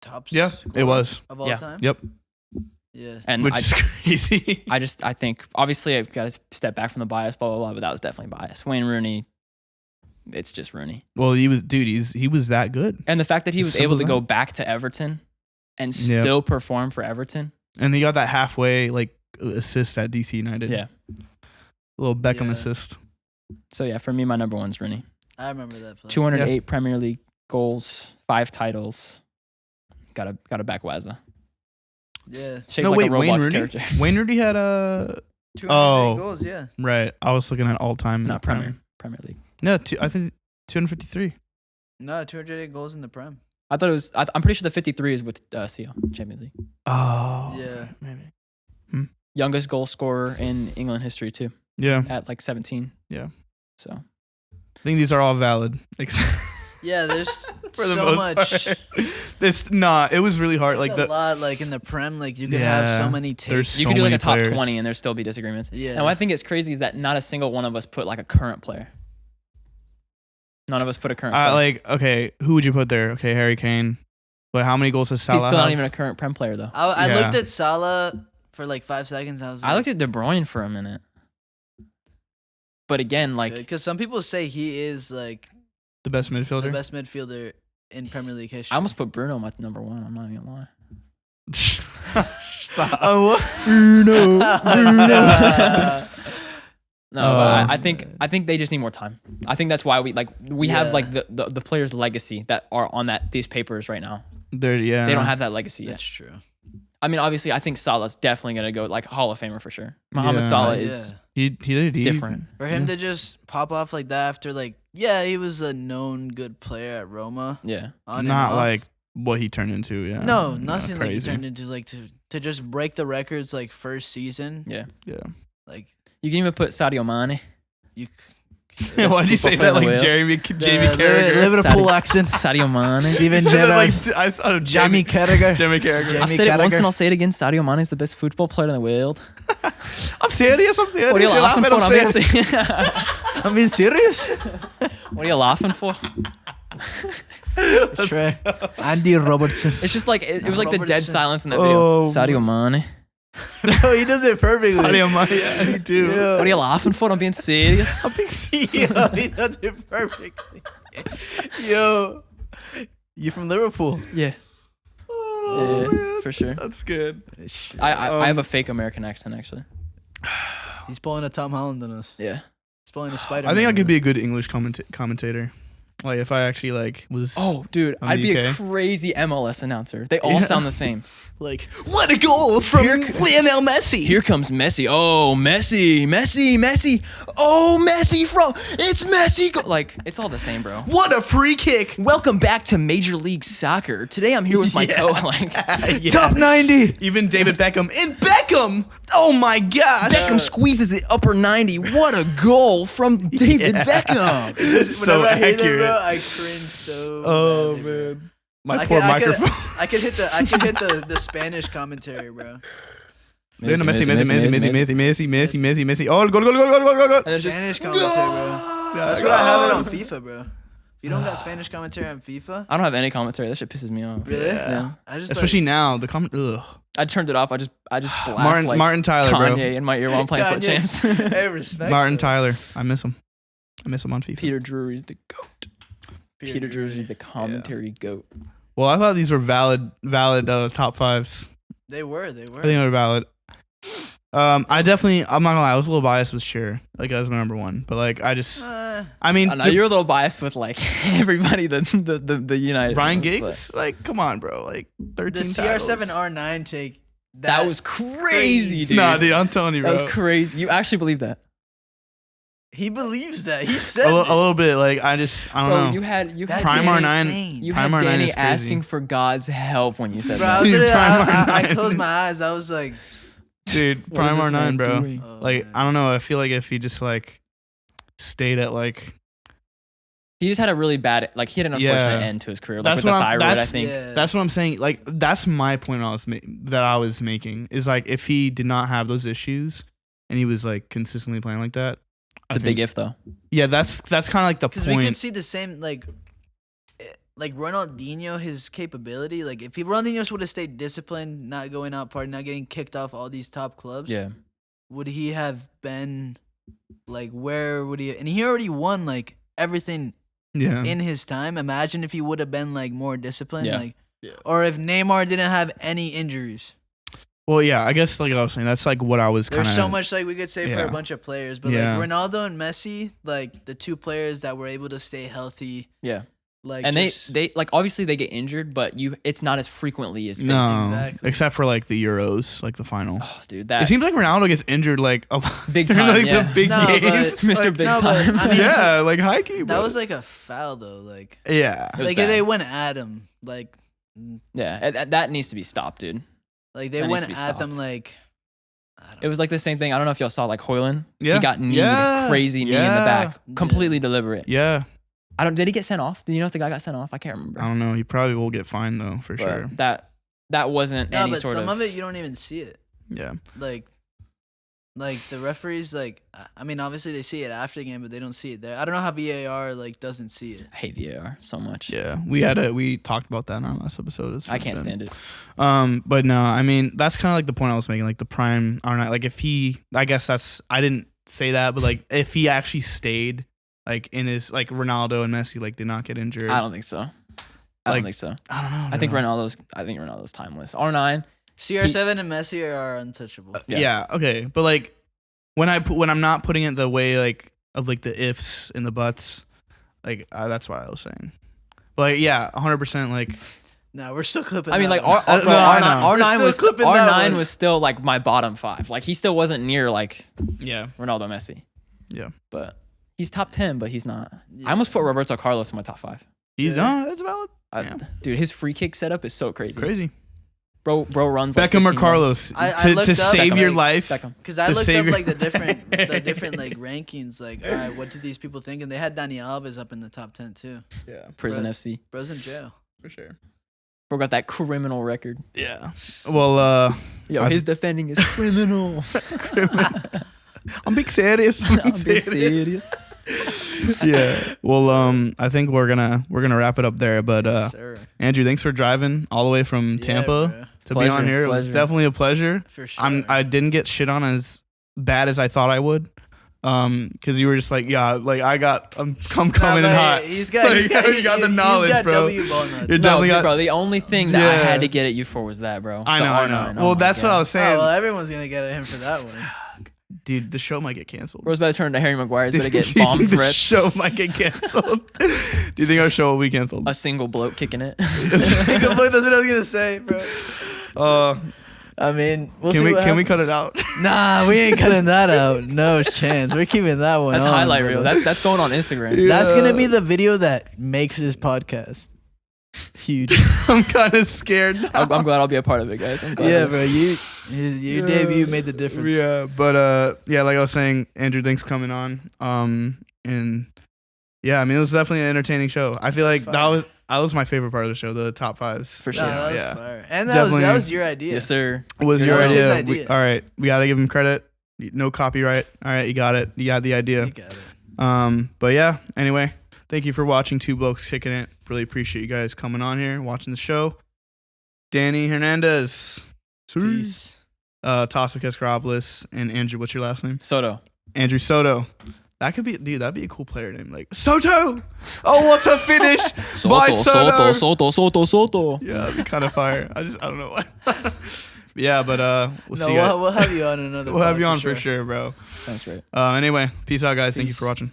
top. Yeah, scorer it was. of all Yeah. time. Yep. Yeah. And Which is crazy. I think obviously I've got to step back from the bias, blah blah blah, but that was definitely bias. Wayne Rooney, it's just Rooney. Well, he was that good, And the fact that he As was simple able as to that. go back to Everton and Yep. still perform for Everton. and he got that halfway like assist at DC United. Yeah. A little Beckham Yeah. assist. So yeah, for me, my number one's Rooney. I remember that play. 208 Premier League goals, 5 titles. Gotta back Wazza. Yeah. Shaped like a Wayne robot's Rooney. character. Wayne Rooney had a 208 Oh. goals. Yeah. right. I was looking at all time. in No, the Prem. Premier League. No, I think 253. No, 208 goals in the Prem. I thought it was. I'm pretty sure the 53 is with CL Champions League. Oh, Yeah. maybe. Youngest goal scorer in England history too, Yeah, at like 17. Yeah. So I think these are all valid. Yeah, there's For the so most much. part. It's not. It was really hard. There's Like a lot, like in the Prem, like you could Yeah, have so many there's takes. you so could do like many a top players. 20 and there still be disagreements. Yeah. And what I think is crazy is that not a single one of us put like a current player. None of us put a current player. like okay, who would you put there? Okay, Harry Kane. But how many goals does Salah He's still have? not even a current Prem player though. I Yeah. looked at Salah for like 5 seconds. I was like, I looked at De Bruyne for a minute. But again, like because some people say he is like The best midfielder. the best midfielder in Premier League history. I almost put Bruno at number 1. I'm not even gonna lie. Stop. Oh, what? Bruno. No, but I think they just need more time. I think that's why we have like the players' legacy that are on these papers right now. They don't have that legacy yet. That's true. I mean, obviously, I think Salah's definitely gonna go like Hall of Famer for sure. Mohamed Salah is he different. For him to just pop off like that after he was a known good player at Roma. Yeah, on and Not off. like what he turned into. Yeah. No, nothing like he crazy. turned into to just break the records like first season. yeah. Like You can even put Sadio Mane. you. Why did you say that like Jamie Carragher? Liverpool accent. Sadio Mane. Steven Said that Gerrard. like Jamie Carragher. Jamie Carragher. I've Jamie said it once Carragher. and I'll say it again. Sadio Mane is the best football player in the world. I'm serious. What are you laughing for? I'm being serious. What are you laughing for? Trey. Andy Robertson. It's just like it was like the dead Robertson. silence in that video. Oh, Sadio Mane. No, he does it perfectly. Sadio Mane, yeah, he do. Yeah. What are you laughing for? I'm being serious. Yo, he does it perfectly. Yo, you from Liverpool? Yeah. Oh, Yeah, man. for sure. That's good. I have a fake American accent actually. He's pulling a Tom Holland on us. Yeah. He's pulling a Spider. I think I could be a good English commentator. Like if I actually like was. Oh, dude, From I'd the be a UK? crazy MLS announcer. They all Yeah. sound the same. Like what a goal from Lionel Messi. Here comes Messi. Oh, Messi. Oh, Messi it's Messi. Like, it's all the same, bro. What a free kick. Welcome back to Major League Soccer. Today I'm here with my Yeah. Top 90. Even David Beckham. And Beckham. Oh my gosh. Beckham squeezes it upper 90. What a goal from David Beckham. It's so Whenever I hear that, accurate. bro, I cringe so. Oh badly, bro. man. My poor microphone. I could hit the Spanish commentary, bro. Messi. Oh, goal. And it's just, Spanish commentary, bro. That's what I have it on FIFA, bro. If you don't got Spanish commentary on FIFA, I don't have any commentary. That shit pisses me off. really? Yeah. I just Especially now, the comment. Ugh. I turned it off. I just blast Martin Tyler, bro. Kanye in my ear while I'm playing Foot Kanye. Champs. Hey, respect. Martin though. Tyler. I miss him on FIFA. Peter Drury's the GOAT. Peter Drury's the commentary GOAT. Well, I thought these were valid top fives. They were. I think they were valid. I'm not gonna lie, I was a little biased with Shearer, like as my number one, but like I mean, I know you're a little biased with like everybody the United. Ryan ones, Giggs, like come on, bro, like 13 The titles. CR7R9 take. That was crazy, dude. Nah, dude, I'm telling you, That bro. was crazy. You actually believe that? He believes that. He said a it. little bit, like I don't Bro, know. you had That's Prime R9. insane. you had Prime R9 Danny is crazy. asking for God's help when you said Bro, I, that. was literally- Prime I R9. closed my eyes. I was like, Dude, What is Prime this R9, man bro. doing? oh, Like man. I don't know. I feel like if he just like stayed at like He just had a really bad, like he had an unfortunate end to his career, like That's with the what I'm- thyroid. I that's- think. Yeah. that's what I'm saying. Like that's my point that I was making is like if he did not have those issues and he was like consistently playing like that. It's a big if though. Yeah, that's kind of like the Because we could point. see the same, like Ronaldinho, his capability. Like, if Ronaldinho would have stayed disciplined, not going out partying, not getting kicked off all these top clubs, Yeah. would he have been, like, where would he? And he already won, like, everything Yeah, in his time. Imagine if he would have been, like, more disciplined, Yeah. like, or if Neymar didn't have any injuries. well, yeah. I guess like I was saying, that's like what I was kind of. There's so much, like, we could say for Yeah. a bunch of players, but, Yeah. like, Ronaldo and Messi, like, the two players that were able to stay healthy, Yeah. like, And just- they like obviously they get injured, but it's not as frequently as they. No, Exactly. except for like the Euros, like the final. Oh, dude, It that seems like Ronaldo gets injured like a lot Big during, time, like yeah. the big No, but- games. Mr. Like, Big no, but, Time. I mean, yeah, like high key, bro. that was like a foul, though, like. yeah. It was Like bad. they went at him, like that needs to be stopped, dude. they That needs went to be at them stopped. like. I don't It was like the same thing. I don't know if y'all saw like Hoyland. Yeah. He got kneed, Yeah. crazy knee in the Yeah. back, completely deliberate. Yeah, Did he get sent off? Do you know if the guy got sent off? I can't remember. I don't know. He probably will get fined though, for But sure. that wasn't No, any but sort some of it you don't even see it. Yeah, Like the referees, like I mean, obviously they see it after the game, but they don't see it there. I don't know how VAR like doesn't see it. I hate VAR so much. yeah. We talked about that in our last episode. It's I can't been- stand it. But no, I mean that's kind of like the point I was making. Like the prime R9. Like if he, I guess I didn't say that, but like if he actually stayed like in his like Ronaldo and Messi like did not get injured. I don't think so. I Like, don't think so. I don't know. I think Ronaldo's timeless. R9. CR7 and Messi are untouchable. Yeah. Okay. But like when I'm not putting it the way like of like the ifs and the buts, like that's what I was saying. But like, yeah, 100%. Like No, we're still clipping. I mean, that like one. R9 was still like my bottom 5. Like he still wasn't near like yeah, Ronaldo, Messi. yeah. But he's top 10, but he's not. Yeah. I almost put Roberto Carlos in my top 5. He's no, that's valid. Yeah. Dude, his free kick setup is so crazy. Crazy. Bro runs like Beckham or 15 Carlos I looked to up, save your like, life. Beckham. Because I To looked save up your- like the different like rankings. Like, all right, what did these people think? And they had Dani Alves up in the top 10 too. Yeah, Prison Bro. FC. Bro's in jail. for sure. Bro got that criminal record. Yeah. Well, Yo, his defending is criminal. I'm being serious. I'm being serious. Yeah. Well, I think we're gonna wrap it up there. But Sure. Andrew, thanks for driving all the way from Tampa bro. to be on Pleasure, here. It was pleasure. definitely a pleasure. For sure. I didn't get shit on as bad as I thought I would. Because you were just like, yeah, like I'm coming in hot. He's got, Like, you got the knowledge, got bro. W ball knowledge. You're No, definitely dude, got. bro, the only thing that I Yeah. had to get at you for was that, bro. I The know. R9. Oh Well, my that's what God. I was saying. Oh, well, everyone's gonna get at him for that one. Dude, the show might get canceled. Bro's about to turn into Harry Maguire. He's about to get Do you bomb think the threats. show might get canceled. Do you think our show will be canceled? A single bloke kicking it. That's what I was gonna say, bro. I mean, we'll see. Can we cut it out? Nah, we ain't cutting that out. No chance. We're keeping that one. That's on, highlight brother. reel. That's going on Instagram. Yeah. That's gonna be the video that makes this podcast huge. I'm kind of scared now. I'm glad I'll be a part of it, guys. I'm glad. Yeah, bro. Your debut made the difference. Yeah, but yeah, like I was saying, Andrew, thanks for coming on. And yeah, I mean, it was definitely an entertaining show. I feel like that was my favorite part of the show, the top fives. For Nah, sure. that was Yeah. fire. And that Definitely. was your idea. Yes, sir. Was That your was his idea? idea. All right, we gotta give him credit. No copyright. All right, you got it. You got the idea. You got it. But yeah. Anyway, thank you for watching Two Blokes Kicking It. Really appreciate you guys coming on here, watching the show. Danny Hernandez, Peace. Taso Kescaropoulos, and Andrew. What's your last name? Soto. Andrew Soto. That could be, dude. That'd be a cool player name, like Soto. Oh, what's a finish by Soto? Soto. Yeah, that'd be kind of fire. I don't know why. Yeah, but we'll No, see you guys. we'll have you on another. We'll have pod you on for sure, bro. Sounds great. Anyway, peace out, guys. Thank you Peace. for watching.